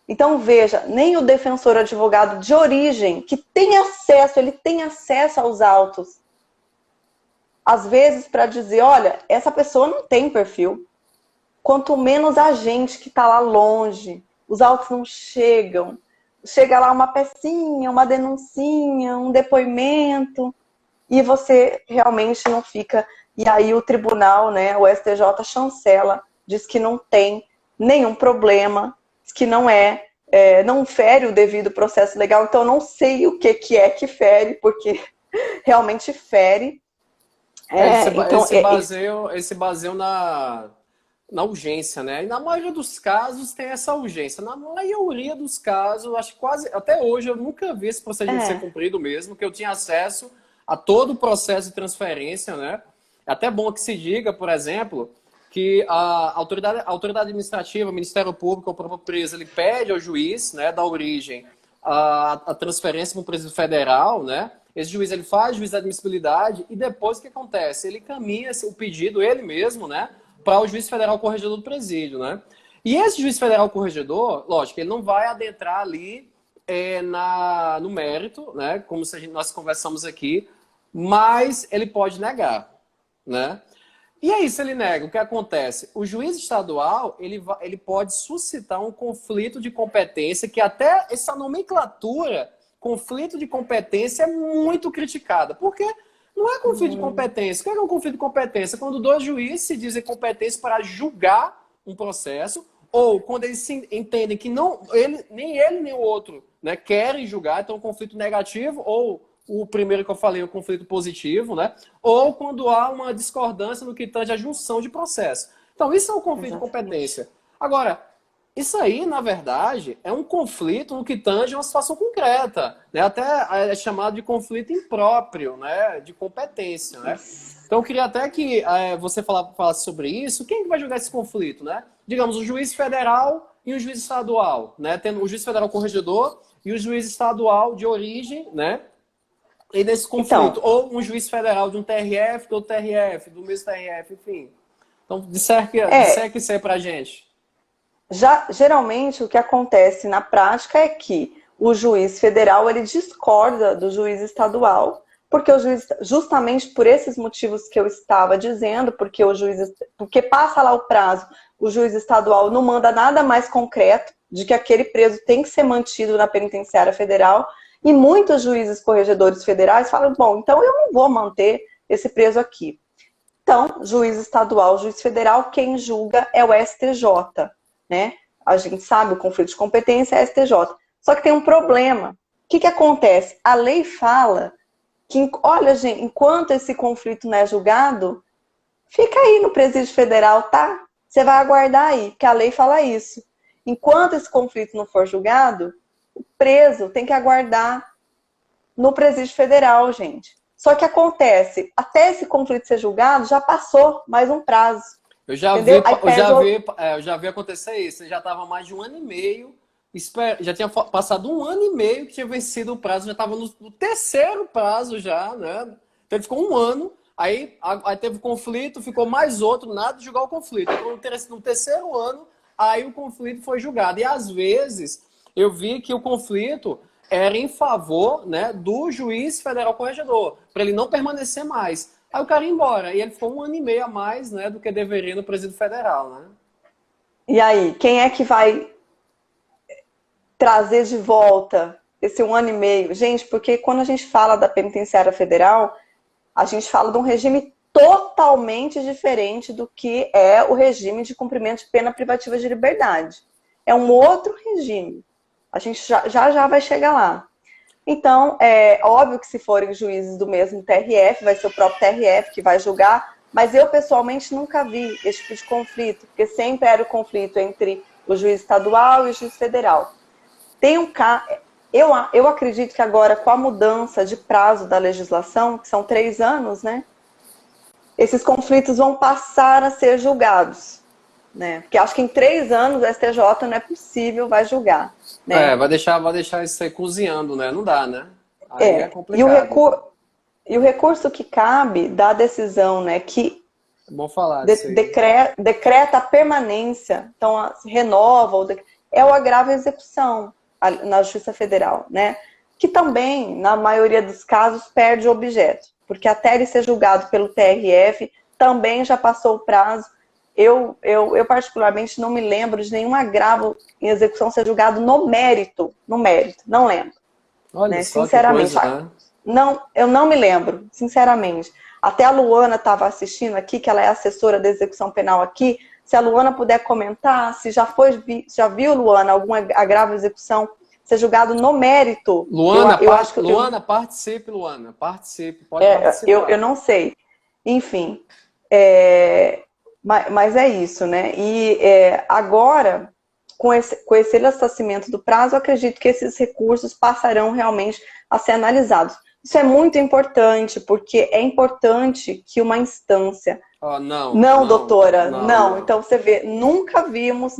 Então, veja, nem o defensor advogado de origem, que tem acesso, ele tem acesso aos autos, às vezes para dizer, olha, essa pessoa não tem perfil. Quanto menos a gente que está lá longe, os autos não chegam. Chega lá uma pecinha, uma denuncinha, um depoimento, e você realmente não fica. E aí o tribunal, né, o STJ chancela, diz que não tem nenhum problema, que não fere o devido processo legal. Então, eu não sei o que é que fere, porque realmente fere. Esse baseio na urgência, né? E na maioria dos casos tem essa urgência. Na maioria dos casos, acho que quase até hoje eu nunca vi esse procedimento ser cumprido mesmo, que eu tinha acesso a todo o processo de transferência, né? É até bom que se diga, por exemplo, que a autoridade administrativa, o Ministério Público, o próprio preso, ele pede ao juiz, né, da origem, a transferência para o presídio federal, né? Esse juiz ele faz juiz de admissibilidade e depois o que acontece? Ele caminha o pedido, ele mesmo, né, para o juiz federal corregedor do presídio, né? E esse juiz federal corregedor, lógico, ele não vai adentrar ali no mérito, né, como se nós conversamos aqui, mas ele pode negar, né? E aí, se ele nega, o que acontece? O juiz estadual, ele pode suscitar um conflito de competência, que até essa nomenclatura, conflito de competência, é muito criticada. Porque não é conflito de competência. O que é um conflito de competência? Quando dois juízes se dizem competentes para julgar um processo, ou quando eles se entendem que nem ele nem o outro, né, querem julgar, então é um conflito negativo, ou o primeiro que eu falei, o conflito positivo, né? Ou quando há uma discordância no que tange a junção de processo. Então, isso é um conflito de competência. Agora, isso aí, na verdade, é um conflito no que tange uma situação concreta, né? Até é chamado de conflito impróprio, né? De competência, né? Então, eu queria até que você falasse sobre isso. Quem vai julgar esse conflito, né? Digamos, o juiz federal e o juiz estadual, né? Tendo o juiz federal corregedor e o juiz estadual de origem, né? E nesse conflito, ou um juiz federal de um TRF, do outro TRF, do mesmo TRF, enfim. Então, disser que isso aí pra gente. Geralmente, o que acontece na prática é que o juiz federal ele discorda do juiz estadual, porque o juiz, justamente por esses motivos que eu estava dizendo, porque passa lá o prazo, o juiz estadual não manda nada mais concreto de que aquele preso tem que ser mantido na penitenciária federal, e muitos juízes corregedores federais falam, bom, então eu não vou manter esse preso aqui. Então, juiz estadual, juiz federal, quem julga é o STJ, né? A gente sabe, o conflito de competência é STJ. Só que tem um problema. O que acontece? A lei fala que, olha, gente, enquanto esse conflito não é julgado, fica aí no presídio federal, tá? Você vai aguardar aí, porque a lei fala isso. Enquanto esse conflito não for julgado, o preso tem que aguardar no presídio federal, gente. Só que acontece, até esse conflito ser julgado, já passou mais um prazo. Eu já vi, Entendeu? Aí eu já vi acontecer isso. Eu já estava mais de um ano e meio, já tinha passado um ano e meio que tinha vencido o prazo, já estava no terceiro prazo já, né? Então ele ficou um ano, aí teve conflito, ficou mais outro, nada de julgar o conflito. Então no terceiro ano, aí o conflito foi julgado. E às vezes eu vi que o conflito era em favor, né, do juiz federal corregedor, para ele não permanecer mais. Aí o cara ia embora, e ele ficou um ano e meio a mais, né, do que deveria no presídio federal, né? E aí, quem é que vai trazer de volta esse um ano e meio? Gente, porque quando a gente fala da penitenciária federal, a gente fala de um regime totalmente diferente do que é o regime de cumprimento de pena privativa de liberdade. É um outro regime. A gente já vai chegar lá. Então, é óbvio que se forem juízes do mesmo TRF, vai ser o próprio TRF que vai julgar, mas eu pessoalmente nunca vi esse tipo de conflito, porque sempre era o conflito entre o juiz estadual e o juiz federal. Tem um caso, eu acredito que agora com a mudança de prazo da legislação, que são 3 anos, né? Esses conflitos vão passar a ser julgados, né? Porque acho que em 3 anos o STJ não é possível, vai julgar, né? Vai deixar isso aí cozinhando, né? Não dá, né? Aí é E complicado. o recurso que cabe da decisão, né, que É bom falar disso aí. decreta a permanência, então renova, é o agravo à execução na Justiça Federal, né? Que também, na maioria dos casos, perde o objeto, porque até ele ser julgado pelo TRF, também já passou o prazo. Eu particularmente não me lembro de nenhum agravo em execução ser julgado no mérito, não lembro. Olha Né? só que Sinceramente, coisa, né? não, eu não me lembro, sinceramente. Até a Luana estava assistindo aqui, que ela é assessora da execução penal aqui. Se a Luana puder comentar, se já viu, Luana, algum agravo à execução ser julgado no mérito. Luana, Eu acho que Luana, participe, Luana. Participe, pode eu participar. não sei. Enfim, mas é isso, né? E agora, com esse ressarcimento do prazo, eu acredito que esses recursos passarão realmente a ser analisados. Isso é muito importante, porque é importante que uma instância... Oh, Não, doutora, não. não. Então você vê, nunca vimos,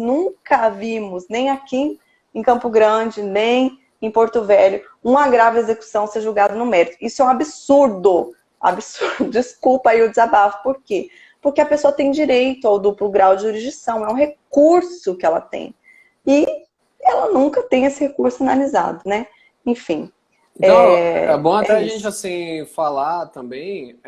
nem aqui em Campo Grande, nem em Porto Velho, um agravo à execução ser julgado no mérito. Isso é um absurdo. Absurdo. Desculpa aí o desabafo. Por quê? Porque a pessoa tem direito ao duplo grau de jurisdição, é um recurso que ela tem. E ela nunca tem esse recurso analisado, né? Enfim. Então, é bom até a Isso. gente assim falar também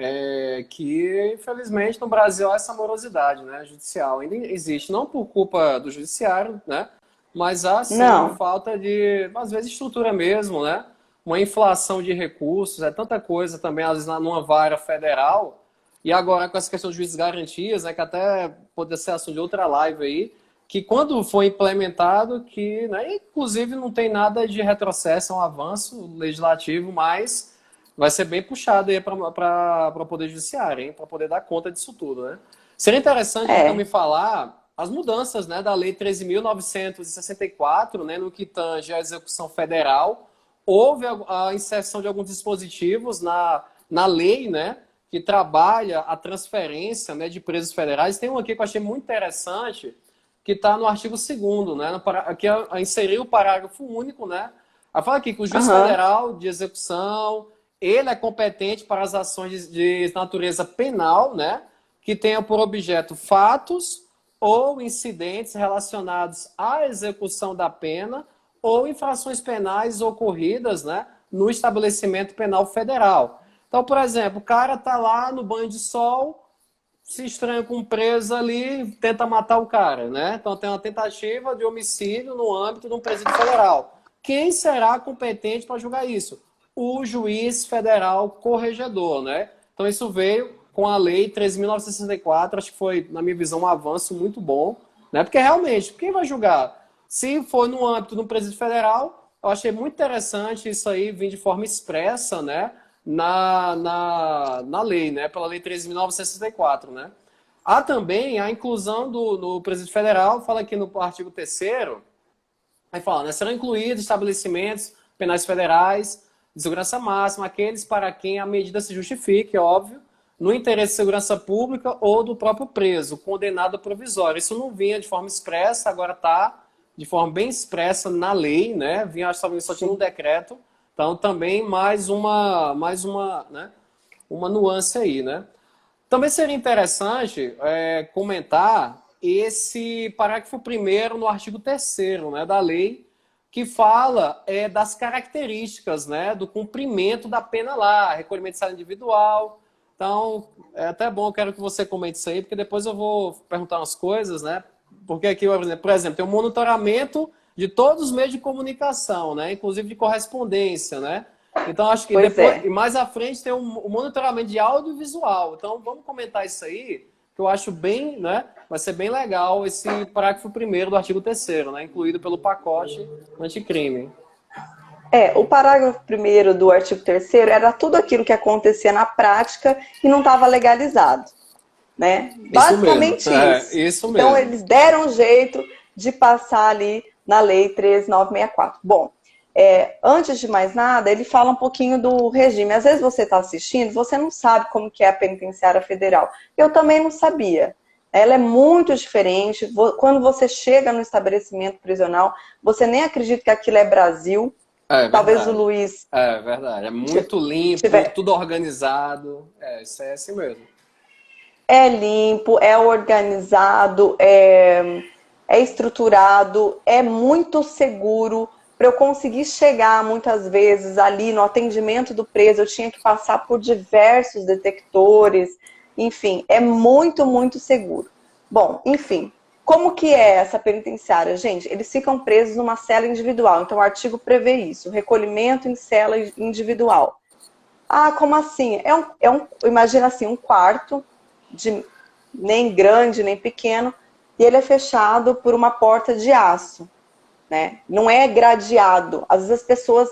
que, infelizmente, no Brasil há essa morosidade, né, judicial. Ainda existe, não por culpa do judiciário, né, mas há sim Não. falta de, às vezes, estrutura mesmo, né, uma inflação de recursos, é tanta coisa também, às vezes, numa vara federal. E agora com essa questão de juízes garantias, né, que até pode ser assunto de outra live aí, que quando foi implementado, que, né, inclusive não tem nada de retrocesso, é um avanço legislativo, mas vai ser bem puxado aí para o Poder Judiciário, para poder dar conta disso tudo, né? Seria interessante então me falar as mudanças, né, da Lei 13.964, né, no que tange à execução federal. Houve a inserção de alguns dispositivos na lei, né, que trabalha a transferência, né, de presos federais. Tem um aqui que eu achei muito interessante, que está no artigo 2º, né? Aqui inserir o parágrafo único, né? Aí fala aqui que o juiz federal de execução, ele é competente para as ações de natureza penal, né? Que tenham por objeto fatos ou incidentes relacionados à execução da pena ou infrações penais ocorridas, né, no estabelecimento penal federal. Então, por exemplo, o cara está lá no banho de sol, se estranha com um preso ali, tenta matar o cara, né? Então tem uma tentativa de homicídio no âmbito de um presídio federal. Quem será competente para julgar isso? O juiz federal corregedor, né? Então isso veio com a lei 13.964, acho que foi, na minha visão, um avanço muito bom, né? Porque realmente, quem vai julgar? Se for no âmbito de um presídio federal, eu achei muito interessante isso aí vir de forma expressa, né? Na lei, né? Pela lei 13.964, né? Há também a inclusão do presídio federal, fala aqui no artigo 3º, aí fala, né? Serão incluídos estabelecimentos penais federais de segurança máxima, aqueles para quem a medida se justifique, óbvio, no interesse de segurança pública ou do próprio preso, condenado provisório. Isso não vinha de forma expressa, agora está de forma bem expressa na lei, né? Vinha, acho que só tinha um decreto. Então, também mais uma né? Uma nuance aí, né? Também seria interessante comentar esse parágrafo 1º no artigo 3º, né, da lei, que fala das características, né, do cumprimento da pena lá, recolhimento de sala individual. Então, é até bom, eu quero que você comente isso aí, porque depois eu vou perguntar umas coisas, né? Porque aqui, por exemplo, tem um monitoramento de todos os meios de comunicação, né? Inclusive de correspondência, né? Então, acho que depois, e mais à frente tem um monitoramento de audiovisual. Então, vamos comentar isso aí, que eu acho bem, né? Vai ser bem legal esse parágrafo 1º do artigo 3º, né? Incluído pelo pacote anticrime. O parágrafo 1º do artigo 3º era tudo aquilo que acontecia na prática e não estava legalizado, né? Basicamente isso. Isso mesmo. Então, eles deram um jeito de passar ali na lei 13.964. Bom, antes de mais nada, ele fala um pouquinho do regime. Às vezes você está assistindo, você não sabe como que é a penitenciária federal. Eu também não sabia. Ela é muito diferente. Quando você chega no estabelecimento prisional, você nem acredita que aquilo é Brasil. Talvez o Luiz... É verdade. É muito limpo, tudo organizado. Isso é assim mesmo. É limpo, é organizado, é estruturado, é muito seguro. Para eu conseguir chegar, muitas vezes, ali no atendimento do preso, eu tinha que passar por diversos detectores. Enfim, é muito, muito seguro. Bom, enfim, como que é essa penitenciária? Gente, eles ficam presos numa cela individual. Então, o artigo prevê isso, recolhimento em cela individual. Ah, como assim? Imagina assim, um quarto, nem grande, nem pequeno, e ele é fechado por uma porta de aço. Né? Não é gradeado. Às vezes as pessoas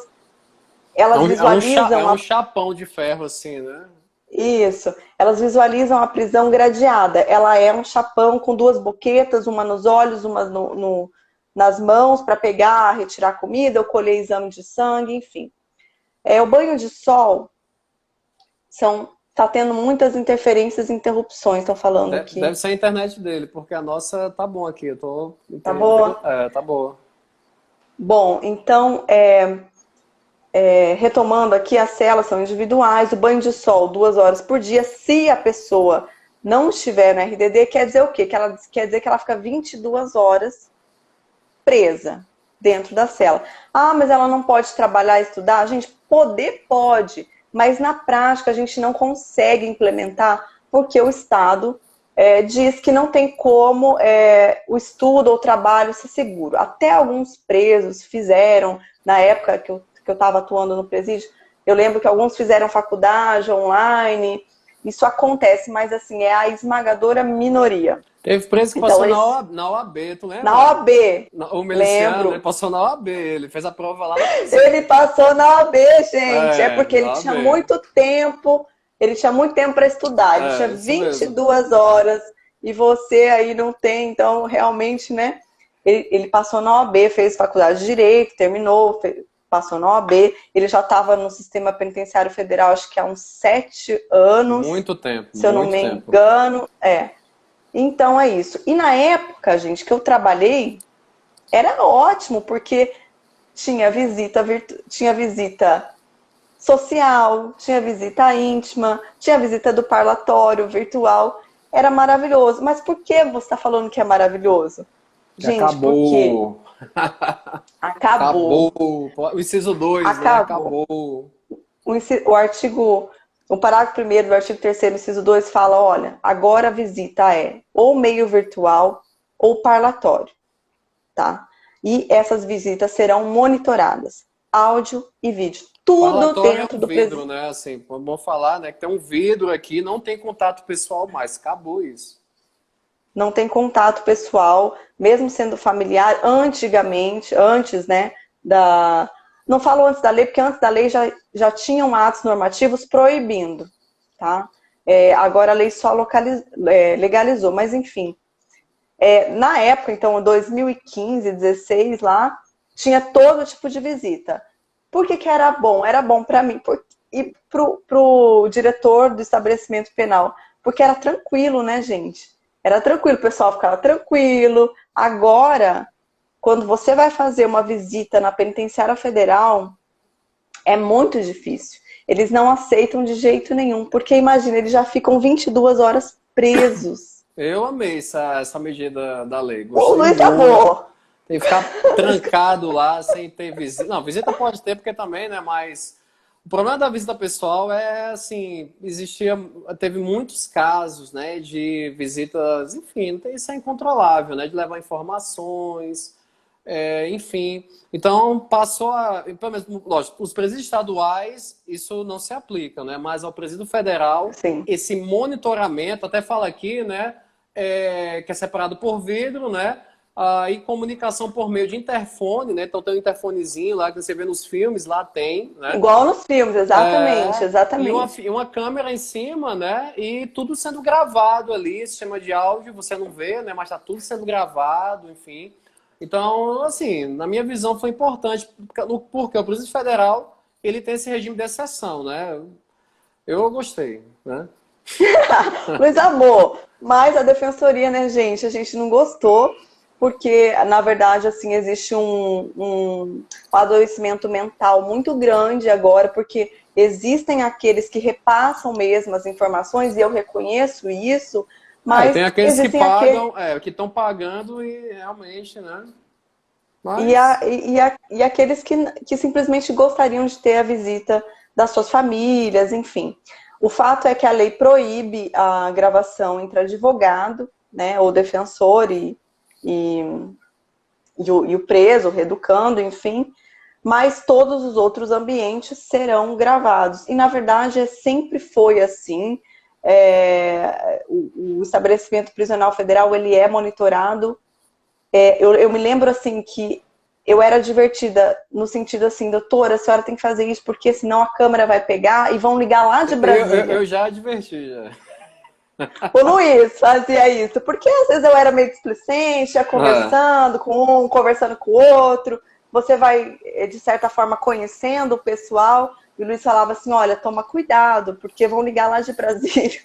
elas visualizam... É um chapão de ferro assim, né? Isso. Elas visualizam a prisão gradeada. Ela é um chapão com duas boquetas, uma nos olhos, uma nas mãos, para pegar, retirar comida, ou colher exame de sangue, enfim. O banho de sol tá tendo muitas interferências e interrupções, estão falando aqui. Deve ser a internet dele, porque a nossa tá bom aqui. Eu tô tá boa? Tá boa. Bom, então, retomando aqui, as celas são individuais, o banho de sol 2 horas por dia. Se a pessoa não estiver no RDD, quer dizer o quê? Quer dizer que ela fica 22 horas presa dentro da cela. Ah, mas ela não pode trabalhar e estudar? Gente, poder pode, mas na prática a gente não consegue implementar porque o Estado diz que não tem como o estudo ou o trabalho ser seguro. Até alguns presos fizeram, na época que eu estava atuando no presídio, eu lembro que alguns fizeram faculdade online, isso acontece, mas assim, é a esmagadora minoria. Teve preso que passou na OAB, tu lembra? Na OAB. O miliciano, ele passou na OAB, ele fez a prova lá na prisão. Ele passou na OAB, gente, porque ele tinha muito tempo, para estudar, ele tinha 22 horas, e você aí não tem, então realmente, né, ele passou na OAB, fez faculdade de Direito, terminou, passou na OAB, ele já estava no sistema penitenciário federal, acho que há uns 7 anos. Muito tempo, se eu não me engano, Então é isso. E na época, gente, que eu trabalhei, era ótimo, porque tinha visita social, tinha visita íntima, tinha visita do parlatório virtual. era maravilhoso. Mas por que você está falando que é maravilhoso? Que Gente, por quê? acabou. Acabou. Acabou. O inciso 2, né? Acabou. Acabou. O artigo, o parágrafo 1º do artigo 3º, inciso 2, fala, olha, agora a visita é ou meio virtual ou parlatório, tá? E essas visitas serão monitoradas, áudio e vídeo, tudo Parlatório é dentro um do vidro, presidente. né? Assim, vamos falar, né? Que tem um vidro aqui, não tem contato pessoal mais. Acabou isso. Não tem contato pessoal, mesmo sendo familiar, antigamente, antes, né, da... Não falo antes da lei, porque antes da lei já tinham atos normativos proibindo, tá? Agora a lei só legalizou, mas enfim. Na época, então, 2015, 16 lá, tinha todo tipo de visita. Por que que era bom? Era bom para mim e pro diretor do estabelecimento penal, porque era tranquilo, né, gente? Era tranquilo, o pessoal ficava tranquilo. Agora, quando você vai fazer uma visita na penitenciária federal, é muito difícil. Eles não aceitam de jeito nenhum, porque imagina, eles já ficam 22 horas presos. Eu amei essa medida da lei. O Gostei Luiz muito. amor. Tem que ficar trancado lá sem ter visita. Não, visita pode ter, porque também, né? Mas o problema da visita pessoal é assim, teve muitos casos, né, de visitas, enfim, isso é incontrolável, né? De levar informações, enfim. Então passou pelo menos, lógico, os presídios estaduais, isso não se aplica, né? Mas ao presídio federal, Sim. esse monitoramento, até fala aqui, né? Que é separado por vidro, né? E comunicação por meio de interfone, né? Então tem um interfonezinho lá que você vê nos filmes, lá tem, né? Igual nos filmes, exatamente, E exatamente. uma câmera em cima, né? E tudo sendo gravado ali, sistema de áudio, você não vê, né? Mas tá tudo sendo gravado, enfim. Então, assim, na minha visão foi importante, porque o Polícia Federal, ele tem esse regime de exceção, né? Eu gostei, né? Luiz amor, mas a defensoria, né, gente, a gente não gostou, porque, na verdade, assim, existe um adoecimento mental muito grande agora, porque existem aqueles que repassam mesmo as informações, e eu reconheço isso, E mas tem aqueles que existem aqueles... pagam, que estão pagando e realmente, né? E, Mas, e aqueles que simplesmente gostariam de ter a visita das suas famílias, enfim. O fato é que a lei proíbe a gravação entre advogado, né, ou defensor e, e o preso, o reeducando, enfim, mas todos os outros ambientes serão gravados. E, na verdade, sempre foi assim. O estabelecimento prisional federal, ele é monitorado. Eu me lembro, assim, que eu era divertida no sentido assim, doutora, a senhora tem que fazer isso porque senão a câmera vai pegar e vão ligar lá de Brasília. eu já adverti, já. O Luiz fazia isso, porque às vezes eu era meio displicente, ia conversando com um, conversando com o outro, você vai, de certa forma, conhecendo o pessoal, e o Luiz falava assim, olha, toma cuidado, porque vão ligar lá de Brasília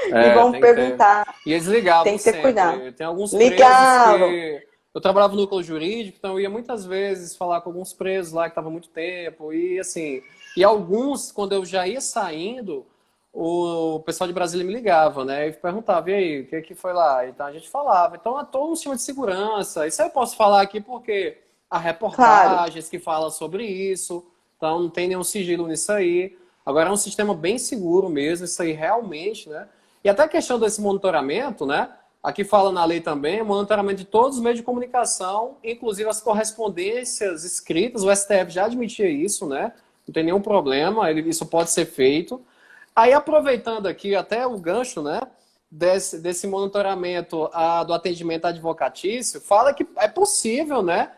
e vão Tem que ter. perguntar. E eles ligavam Tem que ter cuidado. sempre. Tem alguns presos Ligavam. que... Eu trabalhava no núcleo jurídico, então eu ia muitas vezes falar com alguns presos lá que estavam há muito tempo. E assim, e alguns, quando eu já ia saindo, o pessoal de Brasília me ligava, né? E perguntava, e aí, o que foi lá? Então a gente falava. Então é todo um sistema de segurança. Isso aí eu posso falar aqui porque há Claro. reportagens que falam sobre isso. Então não tem nenhum sigilo nisso aí. Agora é um sistema bem seguro mesmo, isso aí realmente, né? E até a questão desse monitoramento, né? Aqui fala na lei também, monitoramento de todos os meios de comunicação, inclusive as correspondências escritas, o STF já admitia isso, né? Não tem nenhum problema, isso pode ser feito. Aí, aproveitando aqui até o gancho, né, desse monitoramento do atendimento advocatício, fala que é possível, né,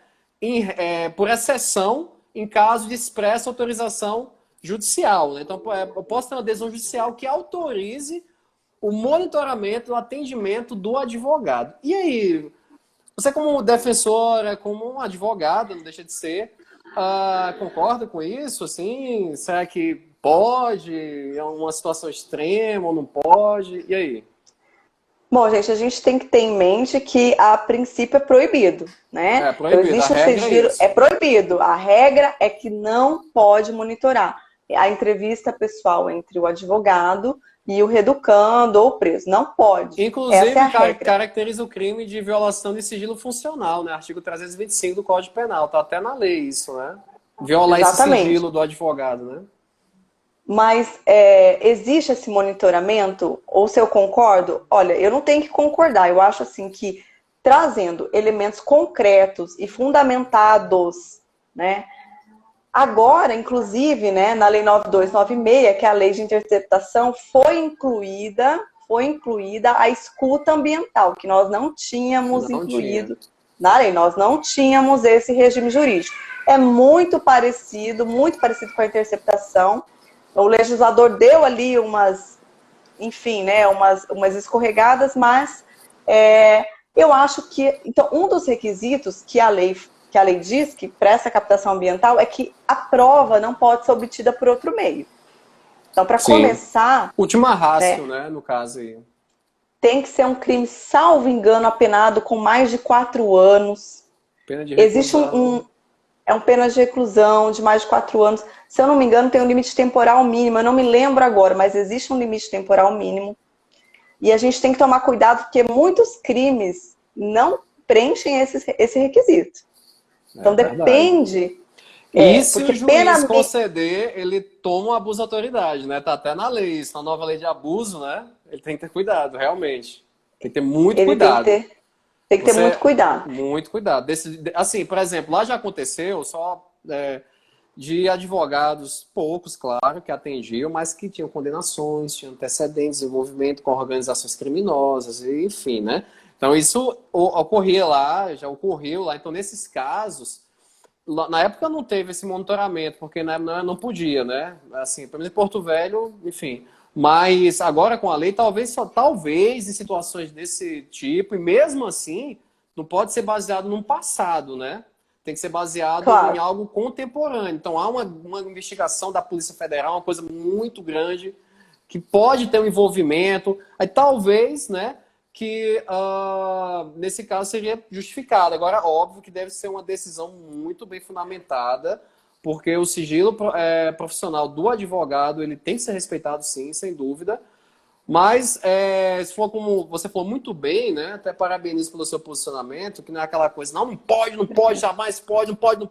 por exceção, em caso de expressa autorização judicial, né? Então, eu posso ter uma decisão judicial que autorize o monitoramento, o atendimento do advogado. E aí, você como defensora, como um advogado, não deixa de ser, concorda com isso? Assim, será que pode? É uma situação extrema ou não pode? E aí? Bom, gente, a gente tem que ter em mente que a princípio é proibido, né? É Então proibido, a existe um regra é sigilo, isso. é proibido. A regra é que não pode monitorar. a entrevista pessoal entre o advogado e o reeducando ou o preso. Não pode. Inclusive, Essa é a regra. caracteriza o crime de violação de sigilo funcional, né? Artigo 325 do Código Penal. Tá até na lei isso, né? Violar Exatamente. esse sigilo do advogado, né? Mas existe esse monitoramento? Ou se eu concordo? Olha, eu não tenho que concordar. Eu acho assim que trazendo elementos concretos e fundamentados, né? Agora, inclusive, né, na Lei 9296, que é a lei de interceptação, foi incluída a escuta ambiental, que nós não tínhamos incluído na lei. Nós não tínhamos esse regime jurídico. É muito parecido com a interceptação. O legislador deu ali enfim, né, umas escorregadas, mas eu acho que, então, um dos requisitos que a lei diz que para essa captação ambiental é que a prova não pode ser obtida por outro meio. Então, para começar... Última ratio, né, no caso aí. Tem que ser um crime, salvo engano, apenado com mais de 4 anos. Pena de reclusão. Existe uma pena de reclusão de mais de 4 anos. Se eu não me engano, tem um limite temporal mínimo. Eu não me lembro agora, mas existe um limite temporal mínimo. E a gente tem que tomar cuidado, porque muitos crimes não preenchem esse requisito. Então, depende... E se o juiz conceder, ele toma um abuso de autoridade, né? Tá até na lei, isso, na nova lei de abuso, né? Ele tem que ter cuidado, realmente. Tem que ter muito cuidado. Tem que ter muito cuidado. Muito cuidado. Assim, por exemplo, lá já aconteceu só de advogados, poucos, claro, que atendiam, mas que tinham condenações, tinham antecedentes, envolvimento com organizações criminosas, enfim, né? Então, isso ocorria lá, já ocorreu lá. Então, nesses casos, na época não teve esse monitoramento, porque não podia, né? Assim, pelo menos em Porto Velho, enfim. Mas agora com a lei, talvez em situações desse tipo, e mesmo assim, não pode ser baseado num passado, né? Tem que ser baseado em algo contemporâneo. Então, há uma investigação da Polícia Federal, uma coisa muito grande, que pode ter um envolvimento. Aí talvez, né, que nesse caso seria justificado. Agora, óbvio que deve ser uma decisão muito bem fundamentada, porque o sigilo profissional do advogado ele tem que ser respeitado, sim, sem dúvida. Mas, se for como você falou muito bem, né, até parabenizo pelo seu posicionamento, que não é aquela coisa, não pode, jamais pode, não pode.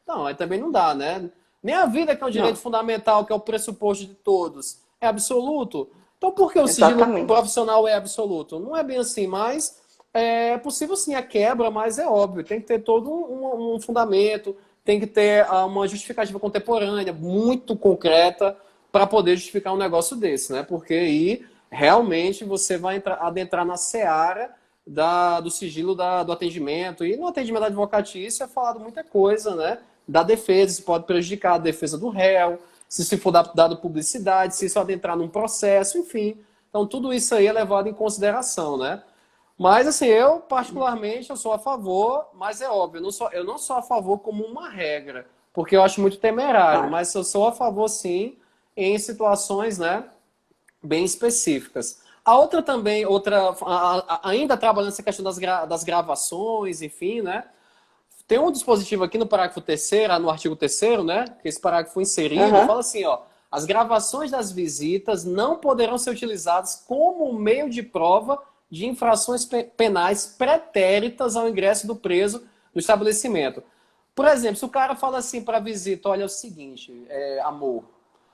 Não, aí também não dá, né? Nem a vida, que é um direito fundamental, que é o pressuposto de todos, é absoluto. Então, por que o sigilo profissional é absoluto? Não é bem assim, mas é possível sim a quebra, mas é óbvio, tem que ter todo um fundamento, tem que ter uma justificativa contemporânea, muito concreta, para poder justificar um negócio desse, né? Porque aí, realmente, você vai adentrar na seara do sigilo do atendimento. E no atendimento advocatício é falado muita coisa, né? Da defesa, isso pode prejudicar a defesa do réu, se for dado publicidade, se isso adentrar num processo, enfim. Então, tudo isso aí é levado em consideração, né? Mas, assim, eu, particularmente, eu sou a favor, mas é óbvio, eu não sou a favor como uma regra, porque eu acho muito temerário, mas eu sou a favor, sim, em situações, né, bem específicas. A outra também, ainda trabalhando essa questão das gravações, enfim, né? Tem um dispositivo aqui no parágrafo 3º, no artigo 3º, né? Que esse parágrafo foi inserido, fala assim, ó, as gravações das visitas não poderão ser utilizadas como meio de prova de infrações penais pretéritas ao ingresso do preso no estabelecimento. Por exemplo, se o cara fala assim para a visita, olha, é o seguinte, amor,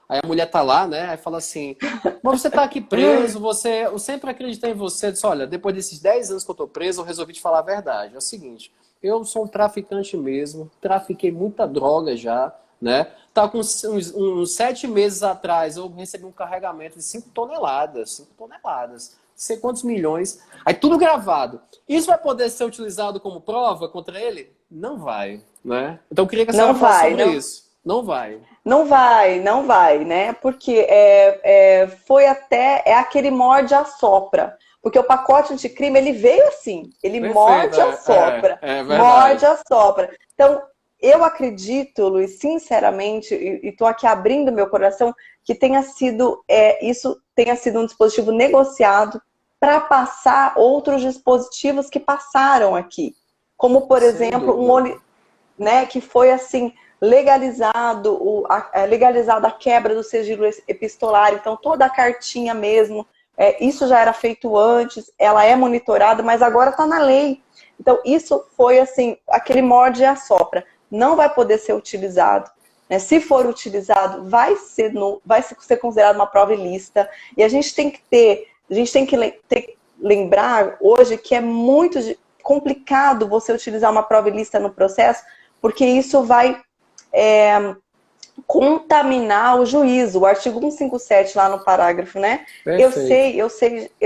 aí a mulher tá lá, né? Aí fala assim, mas você tá aqui preso, eu sempre acreditei em você. Eu disse, olha, depois desses 10 anos que eu tô preso, eu resolvi te falar a verdade. É o seguinte, eu sou um traficante mesmo, trafiquei muita droga já, né? Tá com uns 7 meses atrás, eu recebi um carregamento de 5 toneladas. 5 toneladas. Não sei quantos milhões. Aí tudo gravado. Isso vai poder ser utilizado como prova contra ele? Não vai, né? Então eu queria que a senhora falasse sobre isso. Não vai. Não vai, né? Porque foi aquele morde-a-sopra. Porque o pacote anticrime, ele veio assim. Ele morde-a-sopra. Morde-a-sopra. Então, eu acredito, Luiz, sinceramente, e estou aqui abrindo meu coração, que isso tenha sido um dispositivo negociado para passar outros dispositivos que passaram aqui. Como, por exemplo, né, que foi assim... legalizado a quebra do sigilo epistolar, então toda a cartinha mesmo, isso já era feito antes, ela é monitorada, mas agora está na lei. Então isso foi assim, aquele morde e assopra, não vai poder ser utilizado. Né? Se for utilizado, vai ser considerado uma prova ilícita, e a gente tem que lembrar hoje que é muito complicado você utilizar uma prova ilícita no processo, porque isso vai contaminar o juízo. O artigo 157 lá no parágrafo, né? Eu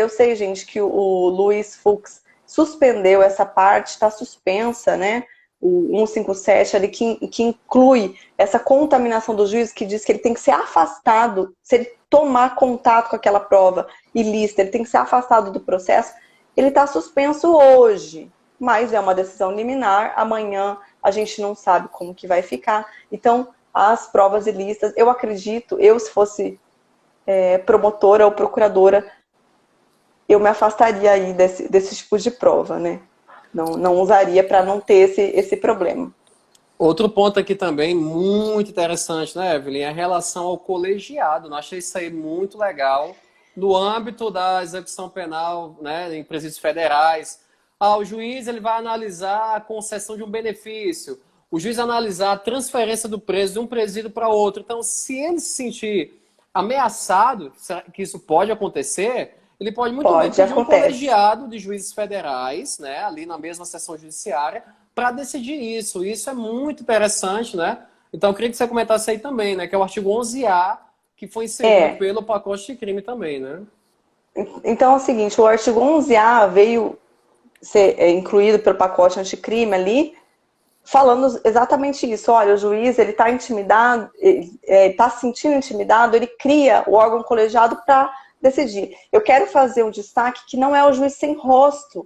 sei, gente, que o Luiz Fux suspendeu essa parte, está suspensa, né? O 157 ali que inclui essa contaminação do juízo, que diz que ele tem que ser afastado, se ele tomar contato com aquela prova ilícita, ele tem que ser afastado do processo. Ele está suspenso hoje, mas é uma decisão liminar, amanhã a gente não sabe como que vai ficar. Então, as provas ilícitas, eu acredito, se fosse promotora ou procuradora, eu me afastaria aí desse tipo de prova, né? Não usaria para não ter esse problema. Outro ponto aqui também muito interessante, né, Evelyn, é a relação ao colegiado. Eu achei isso aí muito legal. No âmbito da execução penal, né, em presídios federais, o juiz ele vai analisar a concessão de um benefício, o juiz analisar a transferência do preso de um presídio para outro. Então, se ele se sentir ameaçado, que isso pode acontecer, ele pode muito bem pedir um colegiado de juízes federais, né, ali na mesma sessão judiciária, para decidir isso. Isso é muito interessante, né? Então, eu queria que você comentasse aí também, né, que é o artigo 11A, que foi inserido pelo pacote de crime também, né? Então, é o seguinte, o artigo 11A veio ser incluído pelo pacote anticrime ali, falando exatamente isso. Olha, o juiz, ele está intimidado, está se sentindo intimidado, ele cria o órgão colegiado para decidir. Eu quero fazer um destaque que não é o juiz sem rosto,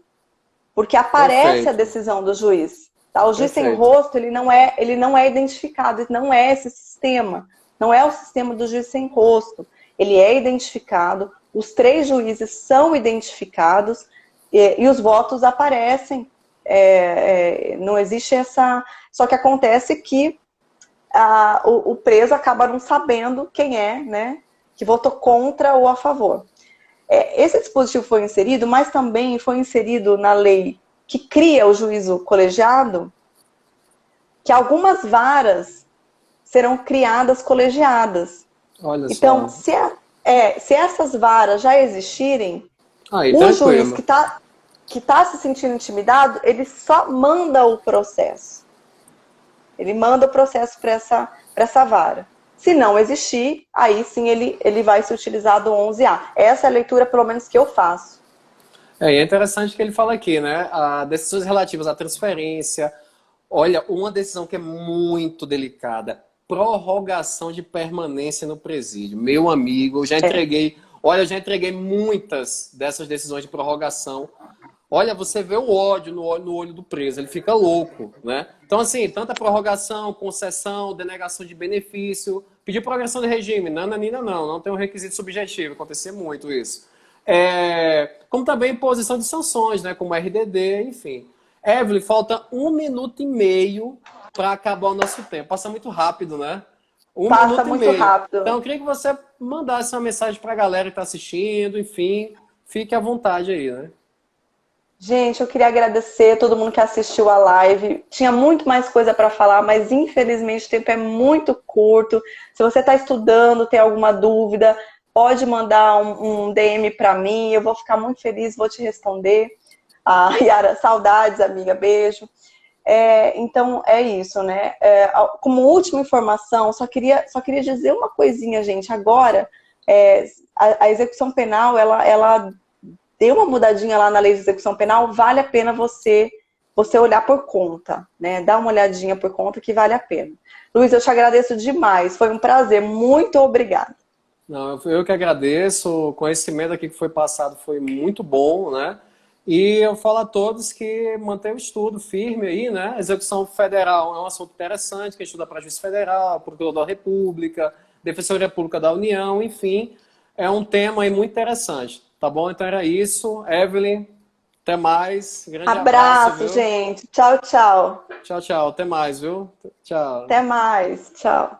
porque aparece a decisão do juiz. Tá? O juiz sem rosto, ele não é identificado, não é esse sistema. Não é o sistema do juiz sem rosto. Ele é identificado, os 3 juízes são identificados e os votos aparecem. Não existe essa... Só que acontece que o preso acaba não sabendo quem é, né, que votou contra ou a favor. Esse dispositivo foi inserido, mas também foi inserido na lei que cria o juízo colegiado, que algumas varas serão criadas colegiadas. Olha então, só. se essas varas já existirem, o juiz que tá se sentindo intimidado, ele só manda o processo. Ele manda o processo para essa vara. Se não existir, aí sim ele vai se utilizar do 11A. Essa é a leitura, pelo menos, que eu faço. É interessante que ele fala aqui, né? Decisões relativas à transferência. Olha, uma decisão que é muito delicada. Prorrogação de permanência no presídio. Meu amigo, eu já entreguei... Olha, eu já entreguei muitas dessas decisões de prorrogação. Olha, você vê o ódio no olho do preso, ele fica louco, né? Então, assim, tanta prorrogação, concessão, denegação de benefício, pedir prorrogação de regime, nananina não tem um requisito subjetivo, acontecia muito isso. Como também imposição de sanções, né? Como RDD, enfim. Evelyn, falta 1 minuto e meio para acabar o nosso tempo. Passa muito rápido, né? Passa muito rápido. Então, eu queria que você mandasse uma mensagem para a galera que está assistindo, enfim, fique à vontade aí, né? Gente, eu queria agradecer a todo mundo que assistiu a live. Tinha muito mais coisa para falar, mas infelizmente o tempo é muito curto. Se você está estudando, tem alguma dúvida, pode mandar um DM para mim. Eu vou ficar muito feliz, vou te responder. Yara, saudades, amiga, beijo. Então, é isso, né? Como última informação, só queria dizer uma coisinha, gente. Agora, a execução penal, ela deu uma mudadinha lá na lei de execução penal, vale a pena você olhar por conta, né? Dá uma olhadinha por conta que vale a pena. Luiz, eu te agradeço demais, foi um prazer, muito obrigada. Não, eu que agradeço, o conhecimento aqui que foi passado foi muito bom, né? E eu falo a todos que mantenham o estudo firme aí, né? Execução federal é um assunto interessante, quem estuda para juiz federal, procurador da República, Defensoria Pública da União, enfim, é um tema aí muito interessante. Tá bom? Então era isso. Evelyn. Até mais. Grande abraço, Abraço, viu? gente. Tchau, tchau. Tchau, tchau. Até mais, viu? Tchau. Até mais. Tchau.